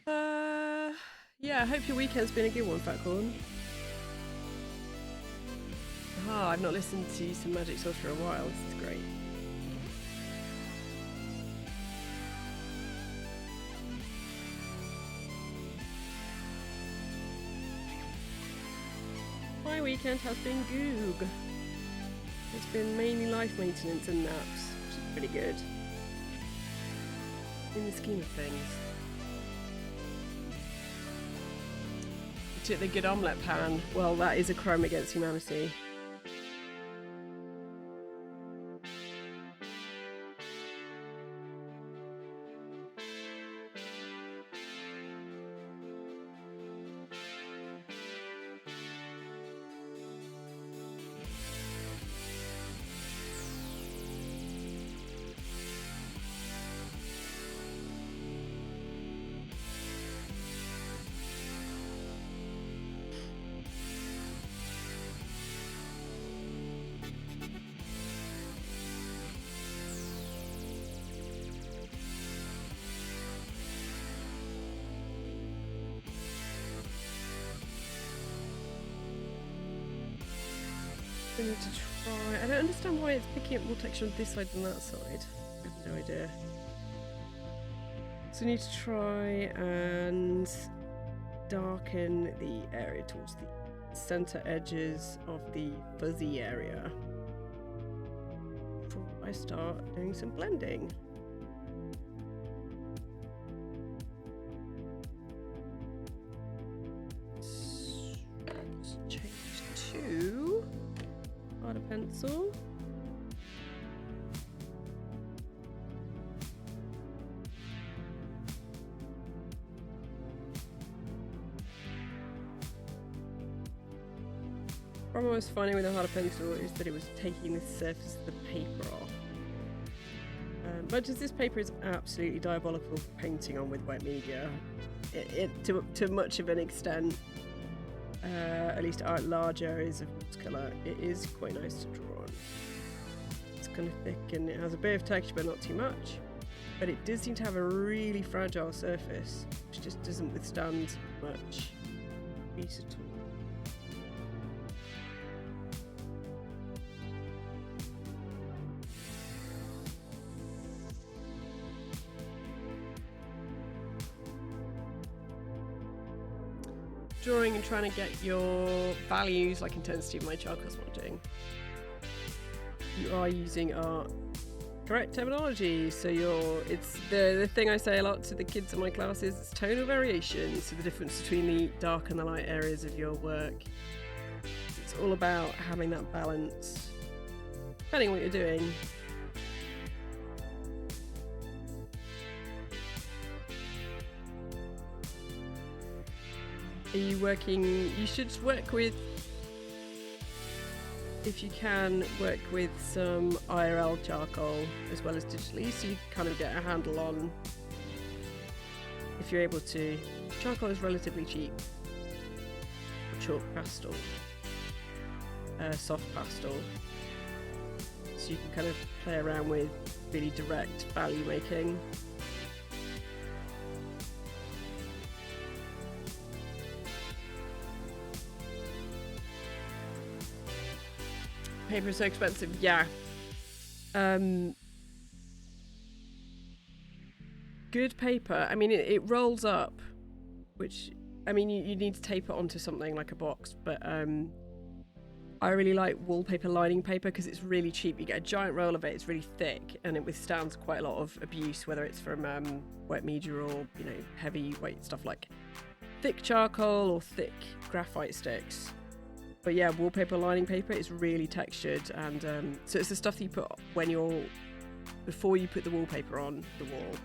we go. Yeah, I hope your weekend's been a good one, Fat Corn. Ah, I've not listened to some Magic Sauce for a while. This is great. My weekend has been goog. It's been mainly life maintenance and naps, which is pretty good in the scheme of things. You took the good omelette pan. Well, that is a crime against humanity. We need to try. I don't understand why it's picking up more texture on this side than that side. I have no idea. So we need to try and darken the area towards the center edges of the fuzzy area before I start doing some blending. Let's change to harder pencil. The problem I was finding with a harder pencil is that it was taking the surface of the paper off. Much as this paper is absolutely diabolical for painting on with wet media, to much of an extent, at least large areas of colour, it is quite nice to draw on. It's kind of thick and it has a bit of texture but not too much. But it does seem to have a really fragile surface, which just doesn't withstand much use at all. Drawing and trying to get your values, like intensity of my charcoal spotting, you are using our correct terminology. So it's the thing I say a lot to the kids in my classes, it's tonal variation. So the difference between the dark and the light areas of your work. It's all about having that balance, depending on what you're doing. Are you working? You should work with, if you can, work with some IRL charcoal as well as digitally, so you kind of get a handle on, if you're able to. Charcoal is relatively cheap. Chalk pastel, soft pastel, so you can kind of play around with really direct value making. Paper is so expensive, yeah. Good paper, I mean, it rolls up, which, I mean, you need to tape it onto something like a box, but I really like wallpaper lining paper because it's really cheap. You get a giant roll of it, it's really thick, and it withstands quite a lot of abuse, whether it's from wet media or, you know, heavy weight stuff like thick charcoal or thick graphite sticks. But yeah, wallpaper lining paper is really textured, and so it's the stuff that you put before you put the wallpaper on the wall,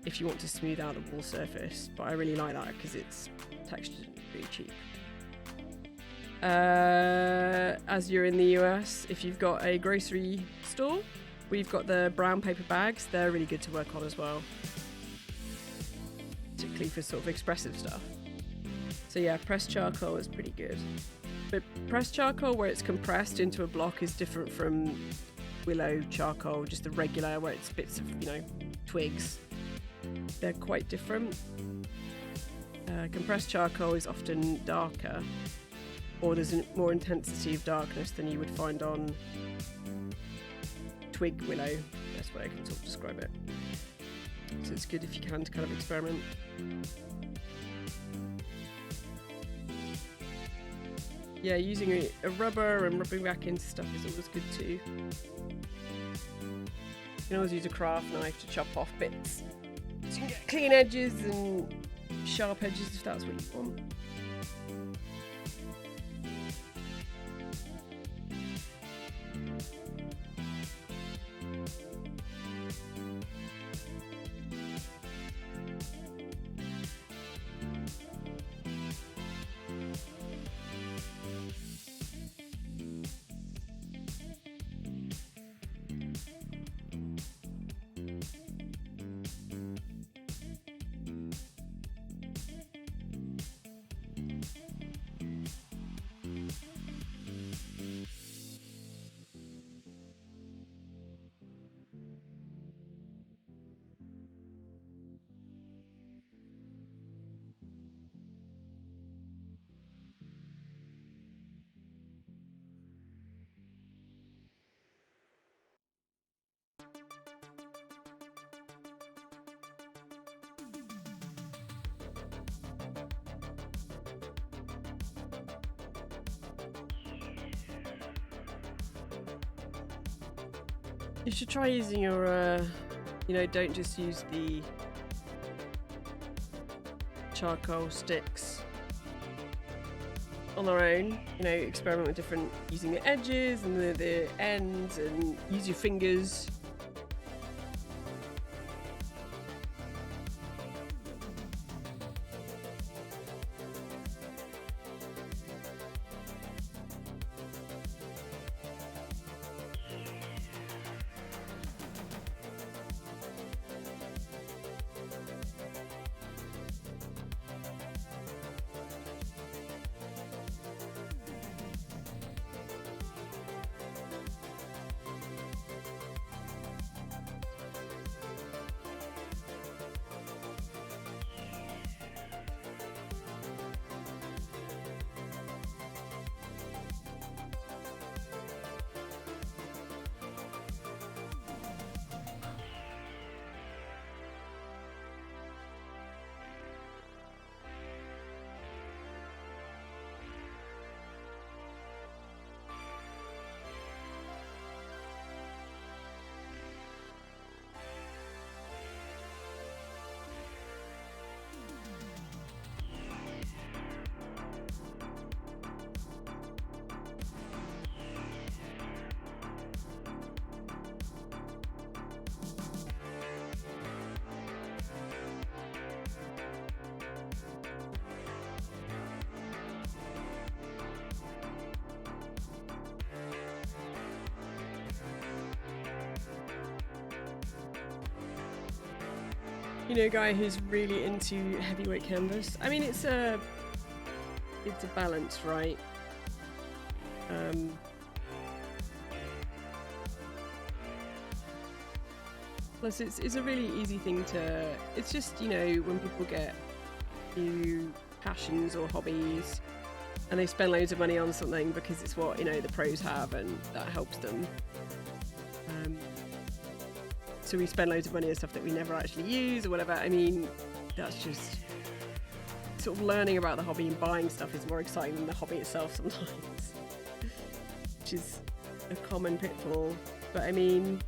if you want to smooth out the wall surface. But I really like that because it's textured and really cheap. As you're in the US, if you've got a grocery store, we've got the brown paper bags. They're really good to work on as well, particularly for sort of expressive stuff. So yeah, pressed charcoal is pretty good. But pressed charcoal where it's compressed into a block is different from willow charcoal, just the regular where it's bits of, you know, twigs. They're quite different. Compressed charcoal is often darker, or there's more intensity of darkness than you would find on twig willow. That's the way I can sort of describe it. So it's good if you can to kind of experiment. Yeah, using a rubber and rubbing back into stuff is always good too. You can always use a craft knife to chop off bits, so you can get clean edges and sharp edges if that's what you want. You should try using your, don't just use the charcoal sticks on their own. Experiment with different, using the edges and the ends, and use your fingers. Guy who's really into heavyweight canvas. I mean, it's a balance, right? Plus, it's a really easy thing to. It's just when people get new passions or hobbies, and they spend loads of money on something because it's what the pros have, and that helps them. So we spend loads of money on stuff that we never actually use or whatever. I mean, that's just sort of learning about the hobby, and buying stuff is more exciting than the hobby itself sometimes, which is a common pitfall. But I mean,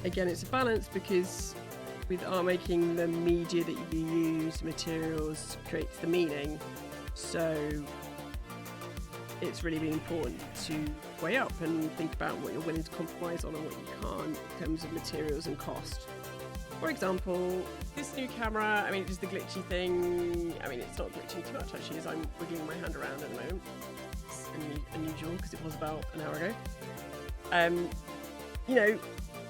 again, it's a balance, because with art making, the media that you use, materials, creates the meaning. So it's really, really important to weigh up and think about what you're willing to compromise on and what you can't in terms of materials and cost. For example, this new camera, I mean, it's the glitchy thing. I mean, it's not glitching too much actually, as I'm wiggling my hand around at the moment. It's unusual because it was about an hour ago.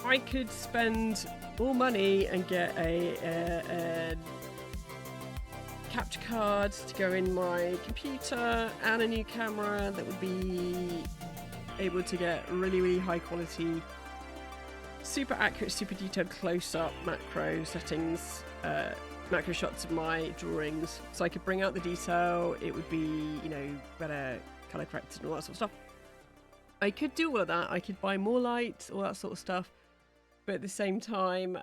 I could spend more money and get a capture card to go in my computer and a new camera that would be able to get really, really high quality, super accurate, super detailed close-up macro settings, macro shots of my drawings, so I could bring out the detail. It would be better color corrected and all that sort of stuff. I could do all of that. I could buy more light, all that sort of stuff, but at the same time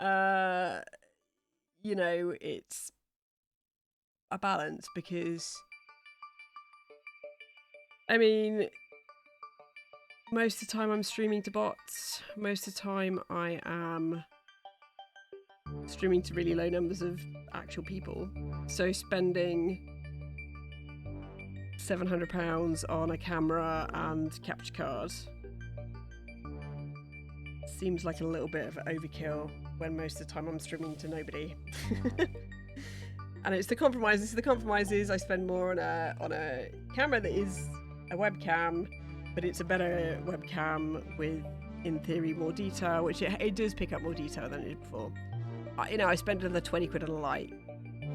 it's a balance, because I mean, most of the time I'm streaming to bots. Most of the time I am streaming to really low numbers of actual people. So spending £700 on a camera and capture card seems like a little bit of overkill when most of the time I'm streaming to nobody. And it's the compromises. The compromises, I spend more on a camera that is a webcam, but it's a better webcam with, in theory, more detail, which it does pick up more detail than it did before. I spend another 20 quid on a light.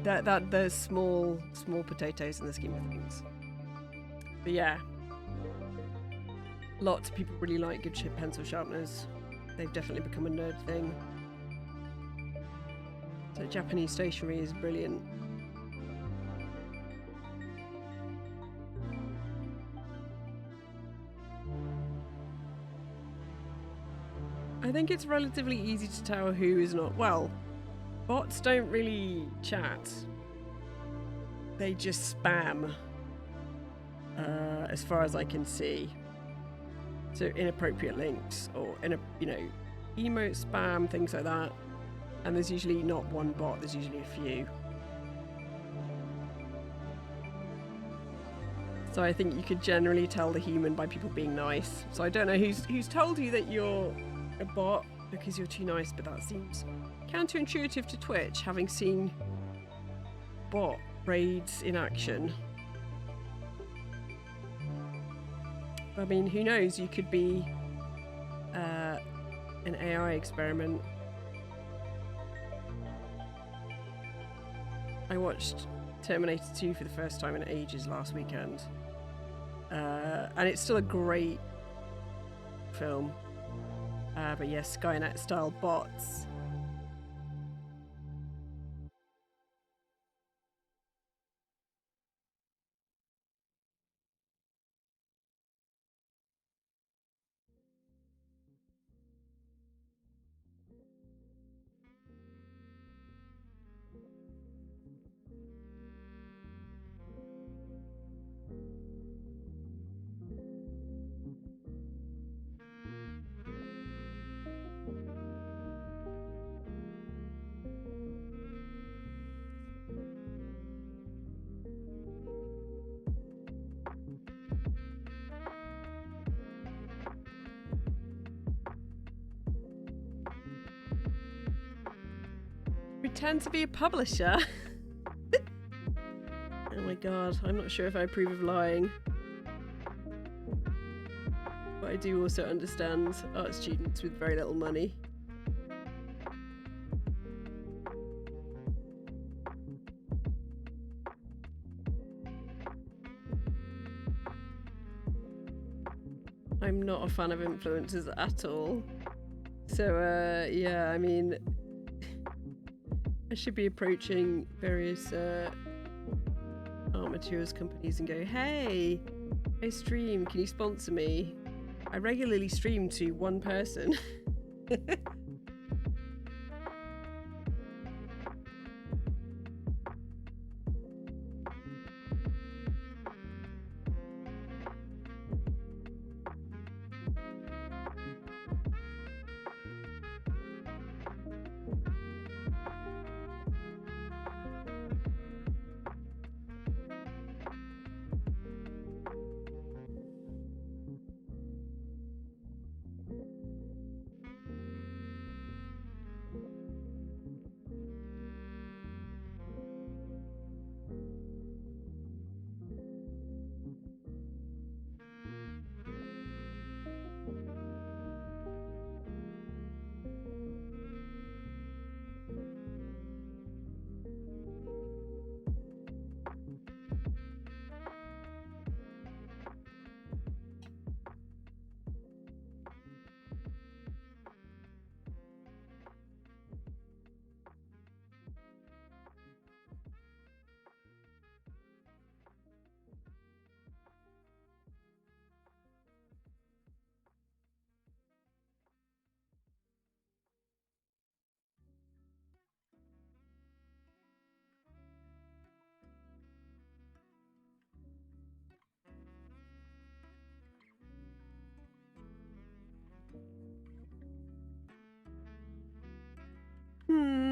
They're small potatoes in the scheme of things. But yeah, lots of people really like good pencil sharpeners. They've definitely become a nerd thing. So Japanese stationery is brilliant. I think it's relatively easy to tell who is not. Well, bots don't really chat. They just spam, as far as I can see. So inappropriate links or emote spam, things like that. And there's usually not one bot, there's usually a few. So I think you could generally tell the human by people being nice. So I don't know who's told you that you're a bot because you're too nice, but that seems counterintuitive to Twitch, having seen bot raids in action. I mean, who knows? You could be an AI experiment. I watched Terminator 2 for the first time in ages last weekend. And it's still a great film. But yes, Skynet style bots. Pretend to be a publisher? Oh my god, I'm not sure if I approve of lying. But I do also understand art students with very little money. I'm not a fan of influencers at all. So, yeah, I mean, I should be approaching various art materials companies and go, hey, I stream, can you sponsor me? I regularly stream to one person.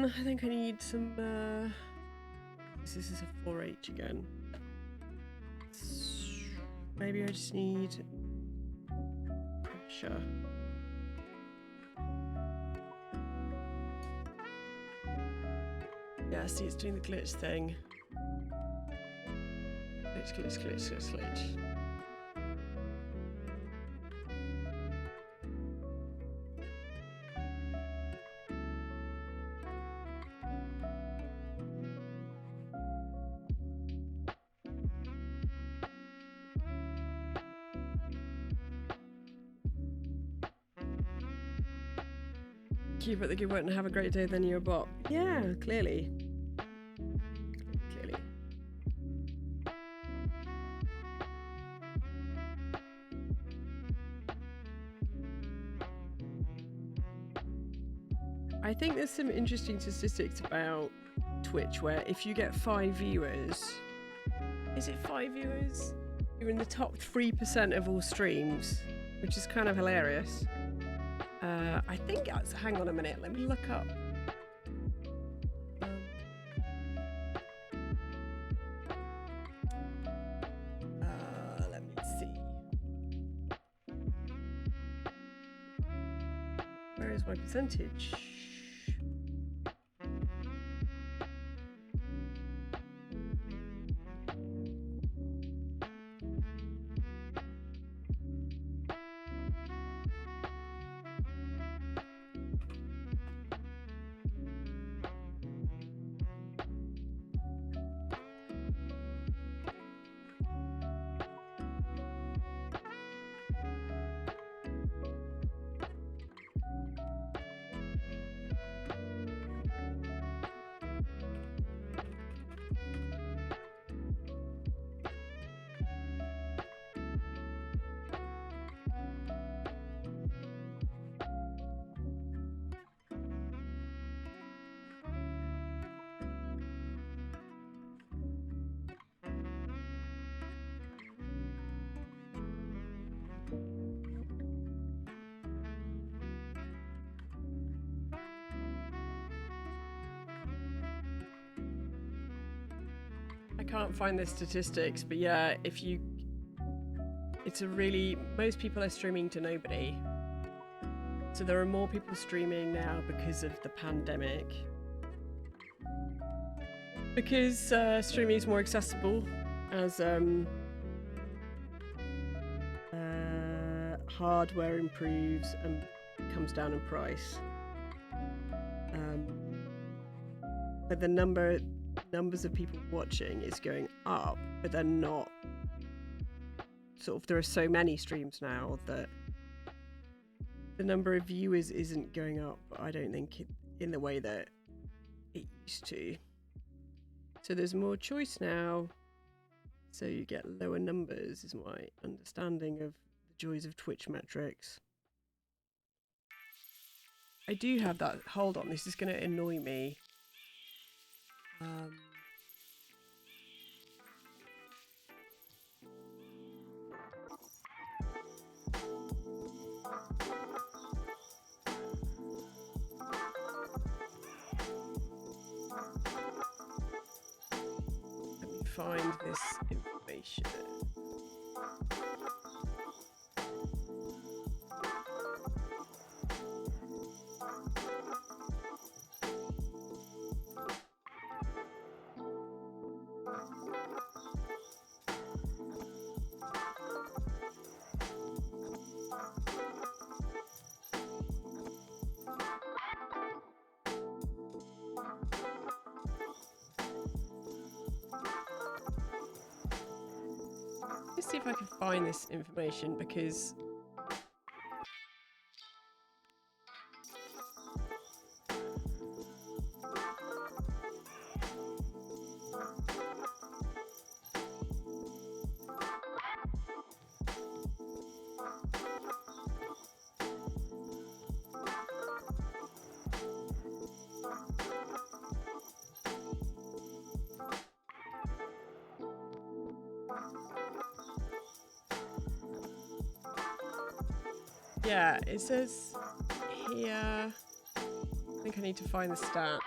I think I need some, this is a 4H again. Maybe I just need pressure. Yeah, see, it's doing the glitch thing. Glitch, glitch, glitch, glitch, glitch. Keep it the good work and have a great day, then you're a bot. Yeah, clearly. Clearly. I think there's some interesting statistics about Twitch where if you get 5 viewers, is it 5 viewers? You're in the top 3% of all streams. which is kind of hilarious. I think hang on a minute, let me look up. Let me see. Where is my percentage? I can't find the statistics, but yeah, most people are streaming to nobody. So there are more people streaming now because of the pandemic. Because streaming is more accessible as hardware improves and comes down in price. But the numbers of people watching is going up, but they're not there are so many streams now that the number of viewers isn't going up, I don't think, in the way that it used to. So there's more choice now, so you get lower numbers, is my understanding of the joys of Twitch metrics. I do have that. Hold on, this is going to annoy me. Let me find this information. Let's see if I can find this information, because yeah, it says here, I think I need to find the stats.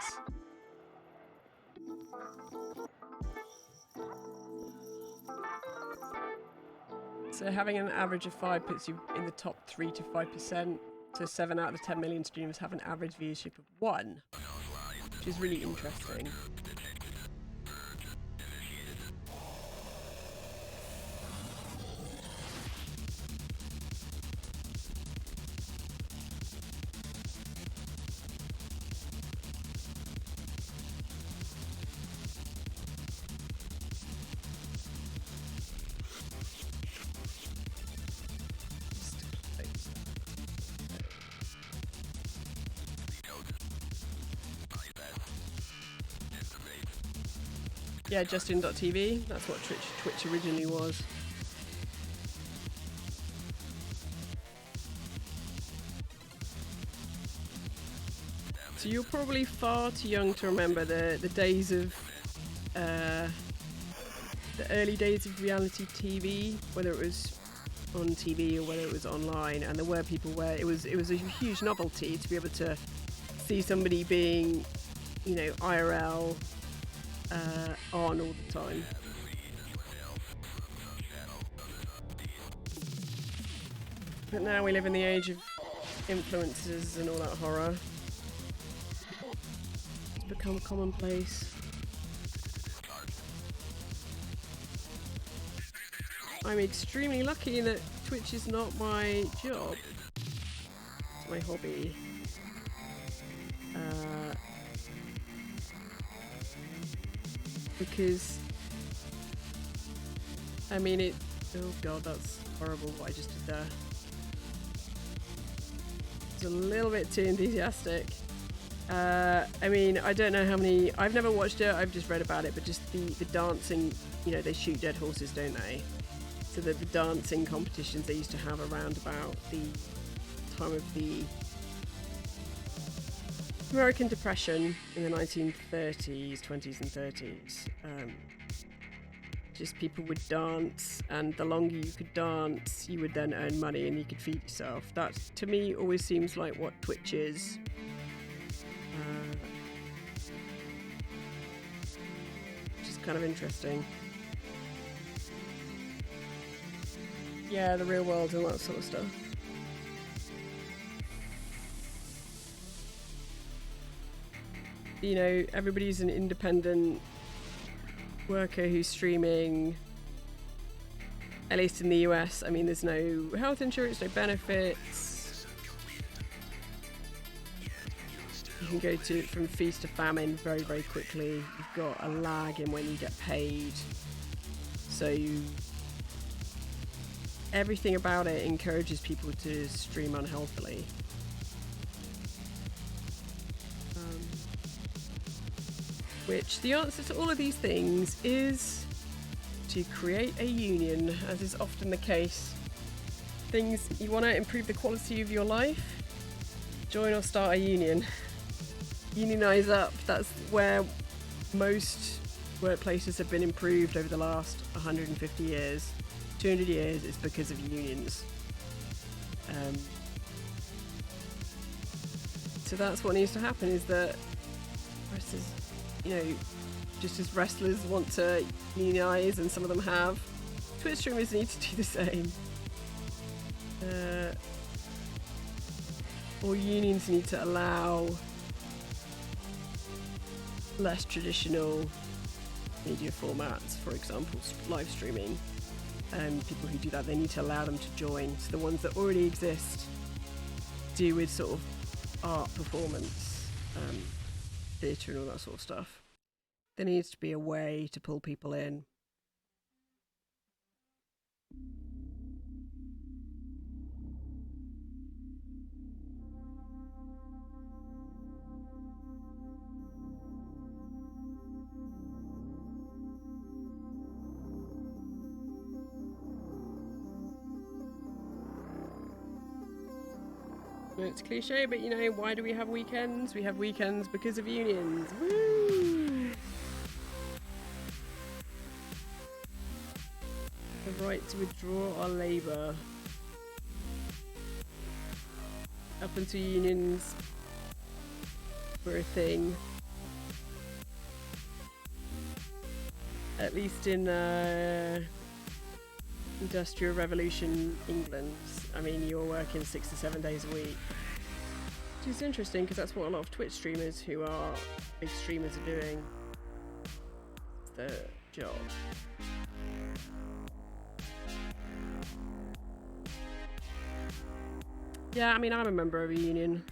So having an average of 5 puts you in the top 3 to 5%. So 7 out of the 10 million streamers have an average viewership of 1, which is really interesting. Yeah, Justin.tv, that's what Twitch originally was. So you're probably far too young to remember the days of, the early days of reality TV, whether it was on TV or whether it was online, and there were people where it was a huge novelty to be able to see somebody being, you know, IRL on all the time. But now we live in the age of influencers and all that horror. It's become commonplace. I'm extremely lucky that Twitch is not my job. It's my hobby. Because, I mean, oh god, that's horrible what I just did there. It's a little bit too enthusiastic. I mean, I don't know how many, I've never watched it, I've just read about it, but just the dancing, you know, they shoot dead horses, don't they? So the dancing competitions they used to have around about the time of the American Depression in the 1930s, 20s and 30s. Just people would dance, and the longer you could dance, you would then earn money and you could feed yourself. That, to me, always seems like what Twitch is. Which is kind of interesting. Yeah, the real world and all that sort of stuff. You know, everybody's an independent worker who's streaming, at least in the US. I mean, there's no health insurance, no benefits. You can go from feast to famine very, very quickly. You've got a lag in when you get paid. So everything about it encourages people to stream unhealthily. Which the answer to all of these things is to create a union, as is often the case. Things you want to improve the quality of your life, join or start a union. Unionize up. That's where most workplaces have been improved over the last 150 years. 200 years is because of unions. So that's what needs to happen, is that you know, just as wrestlers want to unionize, and some of them have, Twitch streamers need to do the same. Or unions need to allow less traditional media formats, for example, live streaming. People who do that, they need to allow them to join. So the ones that already exist do with sort of art, performance, theatre and all that sort of stuff. There needs to be a way to pull people in. It's cliche, but you know, why do we have weekends? We have weekends because of unions. Woo! The right to withdraw our labour. Up until unions were a thing. At least in Industrial Revolution England. I mean, you're working 6 to 7 days a week. Which is interesting, because that's what a lot of Twitch streamers who are big streamers are doing. It's their job. Yeah, I mean, I'm a member of a union.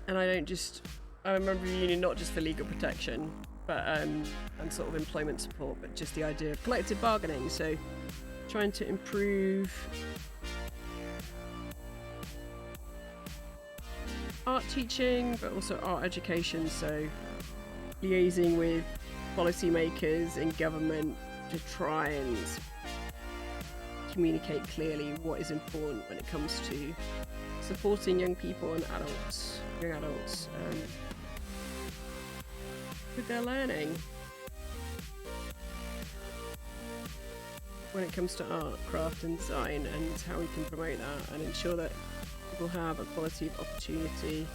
And I'm a member of a union not just for legal protection, but and sort of employment support, but just the idea of collective bargaining. So trying to improve art teaching, but also art education. So liaising with policymakers in government to try and communicate clearly what is important when it comes to supporting young people and young adults with their learning. when it comes to art, craft and design, and how we can promote that and ensure that people have a quality of opportunity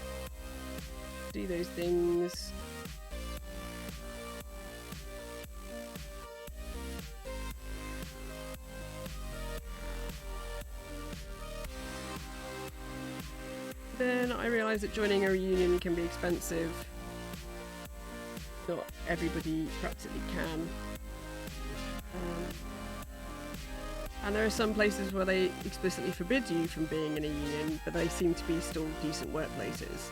to do those things. Then I realised that joining a reunion can be expensive. Not everybody practically can. And there are some places where they explicitly forbid you from being in a union, but they seem to be still decent workplaces.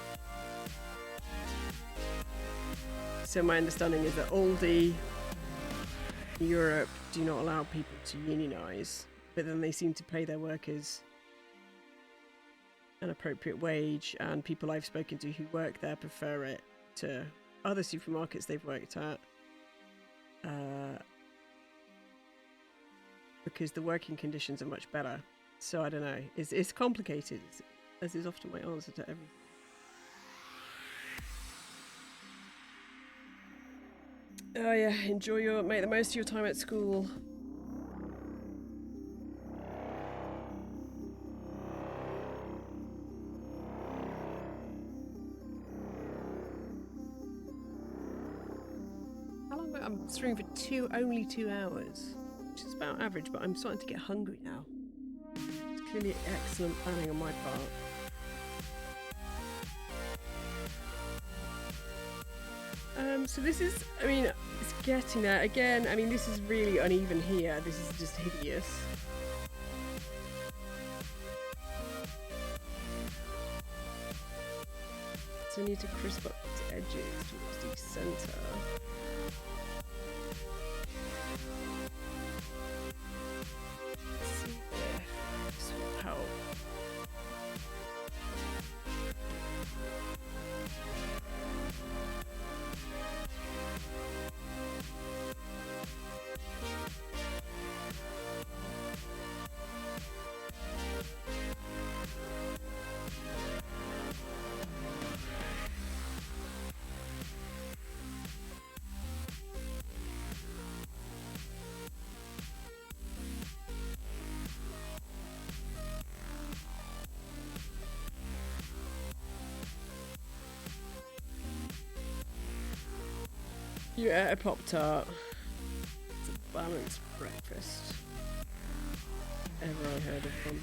So my understanding is that Aldi, Europe, do not allow people to unionise, but then they seem to pay their workers an appropriate wage, and people I've spoken to who work there prefer it to other supermarkets they've worked at, because the working conditions are much better. So I don't know, it's complicated, as is often my answer to everything. Oh yeah, make the most of your time at school. I'm streaming for only 2 hours, which is about average, but I'm starting to get hungry now. It's clearly excellent planning on my part. So this is, I mean, it's getting there. Again, I mean, this is really uneven here. This is just hideous. So I need to crisp up the edges towards the centre. See if this will help. You ate a Pop-Tart. It's a balanced breakfast. Ever I heard of them.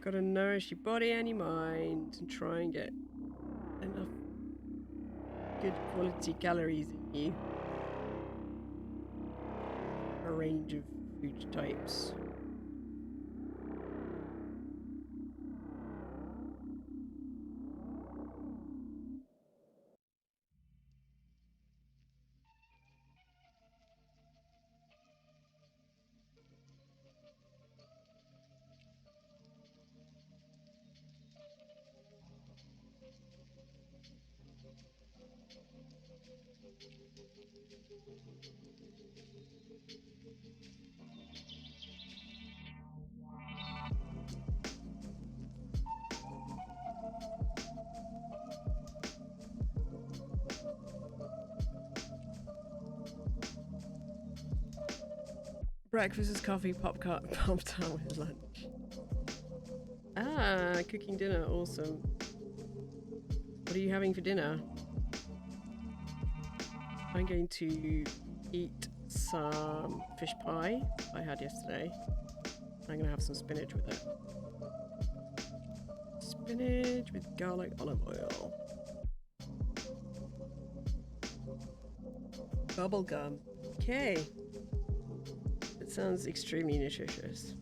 Gotta nourish your body and your mind and try and get enough good quality calories in you. A range of food types. Breakfast is coffee, Pop-Tart with lunch. Ah, cooking dinner, awesome. What are you having for dinner? I'm going to eat some fish pie I had yesterday. I'm going to have some spinach with it. Spinach with garlic olive oil. Bubblegum. Okay. It sounds extremely nutritious.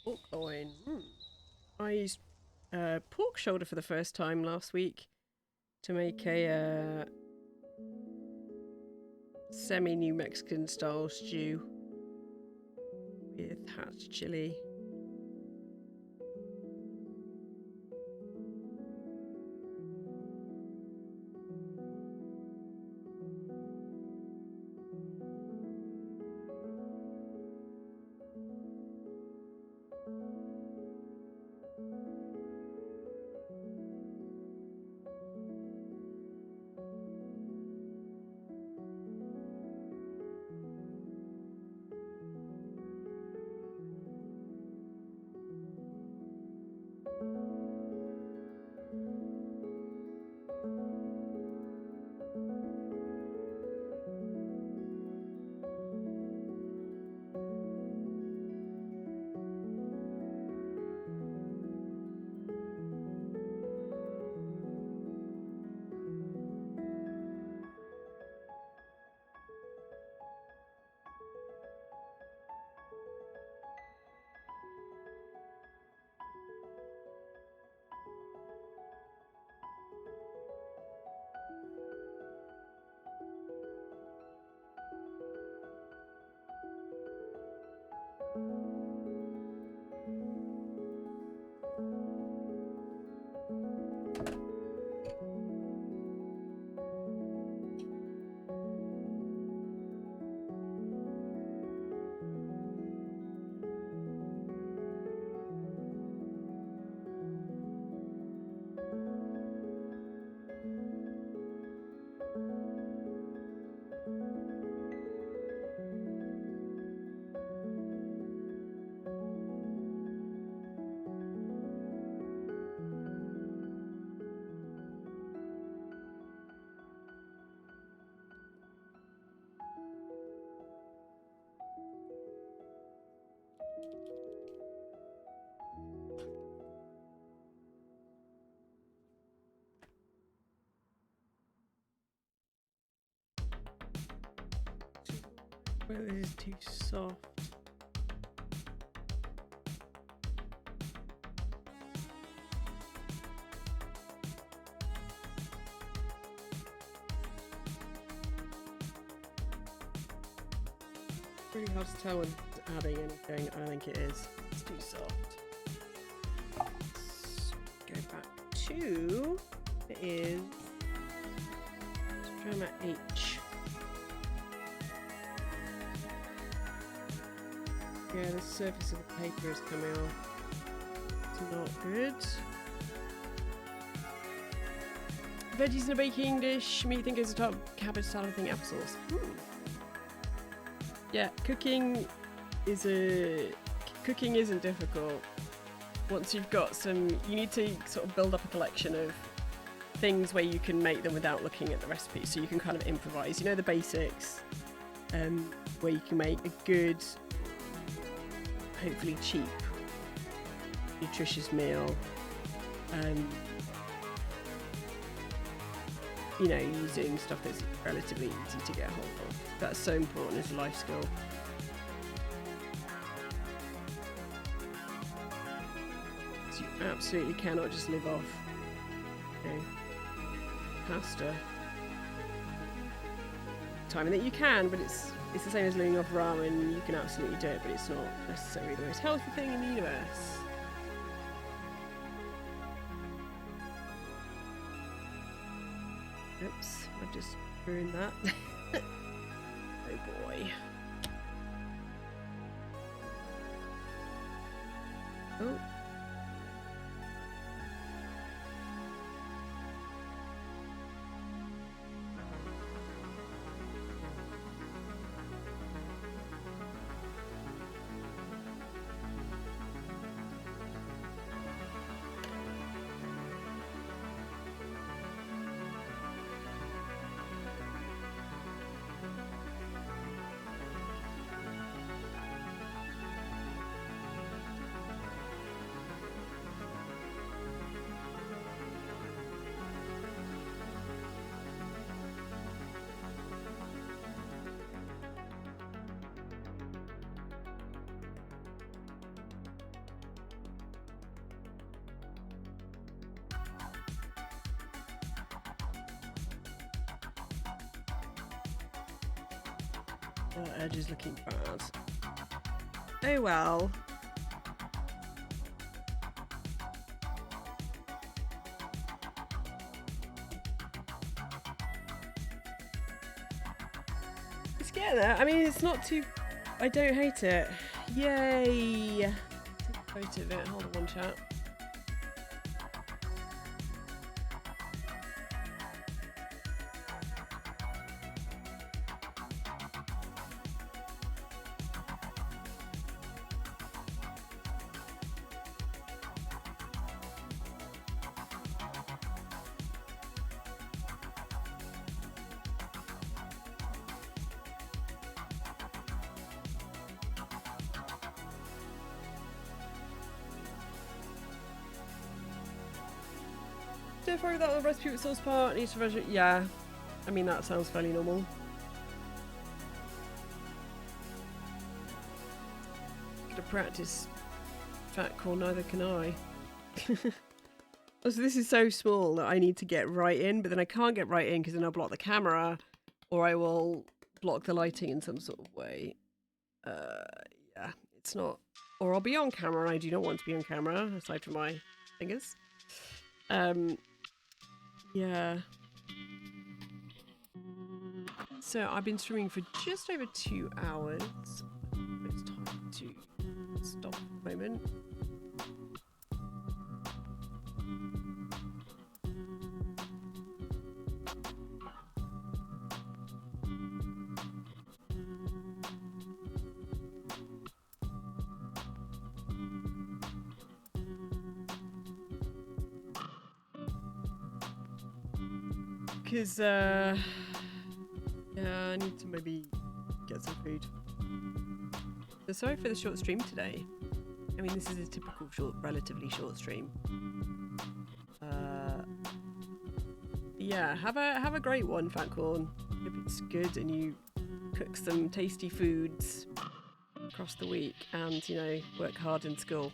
pork loin. I used pork shoulder for the first time last week to make a semi-New Mexican style stew with hot chili. Well, this is too soft. Really hard to tell when adding anything. I think it is. It's too soft. Let's go back to it is Drama H. Yeah, the surface of the paper is coming off. It's not good. Veggies in a baking dish. Meat thing goes on top. Cabbage salad thing. Applesauce. Yeah, cooking isn't difficult. Once you've got some, you need to sort of build up a collection of things where you can make them without looking at the recipe, so you can kind of improvise. You know, the basics, where you can make a good, hopefully cheap, nutritious meal. You know, using stuff that's relatively easy to get hold of. That's so important as a life skill. So you absolutely cannot just live off, you know, pasta. I mean, that you can, but it's the same as living off ramen. You can absolutely do it, but it's not necessarily the most healthy thing in the universe. Oops, I've just ruined that. Oh boy. Oh. Oh, that edge is looking bad. Oh well. It's getting there. I mean, it's not too... I don't hate it. Yay! Take a photo of it. Hold on one chat. Don't forget that the recipe with sauce part needs to measure. Yeah, I mean that sounds fairly normal. Gotta practice fat corn, neither can I. Also, this is so small that I need to get right in, but then I can't get right in because then I'll block the camera or I will block the lighting in some sort of way. Yeah, it's not. Or I'll be on camera and I do not want to be on camera, aside from my fingers. Yeah. So I've been streaming for just over 2 hours. It's time to stop for a moment. Because, yeah, I need to maybe get some food. So sorry for the short stream today. I mean, this is a typical short, relatively short stream. Yeah, have a great one, Fat Corn. Hope it's good and you cook some tasty foods across the week and, you know, work hard in school.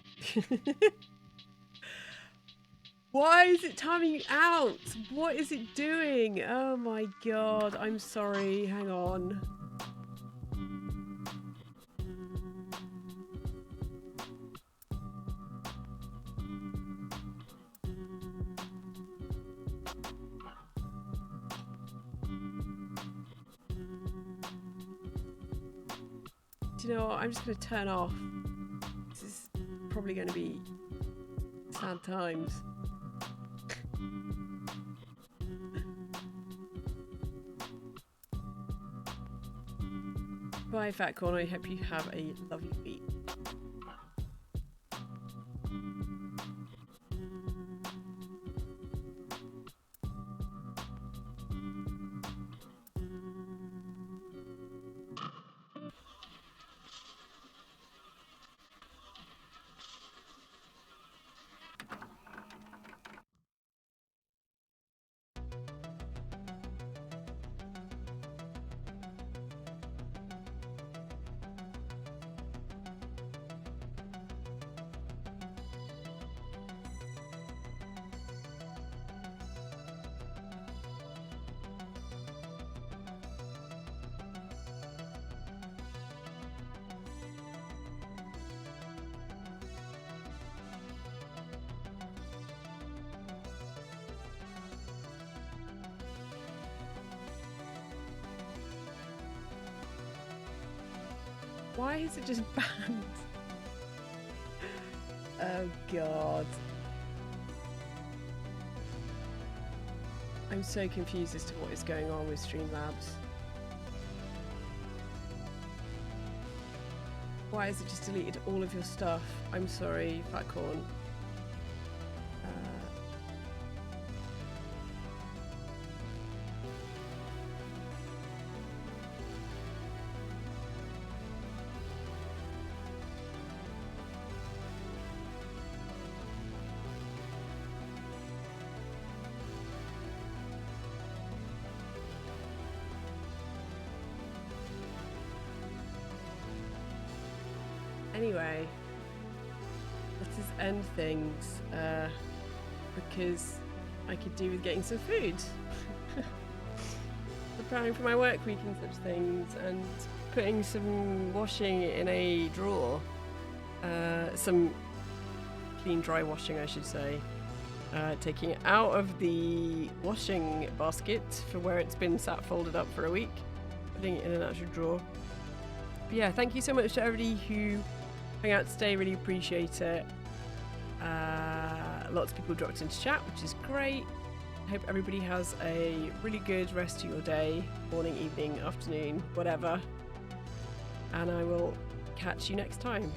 Why is it timing out? What is it doing? Oh my god, I'm sorry. Hang on. Do you know what? I'm just going to turn off. This is probably going to be sad times. Bye, Fat Corn. I hope you have a lovely week. Why is it just banned? Oh god. I'm so confused as to what is going on with Streamlabs. Why has it just deleted all of your stuff? I'm sorry, Fat Corn. Anyway, let us end things because I could do with getting some food. Preparing for my work week and such things, and putting some washing in a drawer. Some clean dry washing, I should say. Taking it out of the washing basket for where it's been sat folded up for a week. Putting it in an actual drawer. But yeah, thank you so much to everybody who hung out today. Really appreciate it. Lots of people dropped into chat, which is great. I hope everybody has a really good rest of your day, morning, evening, afternoon, whatever. And I will catch you next time.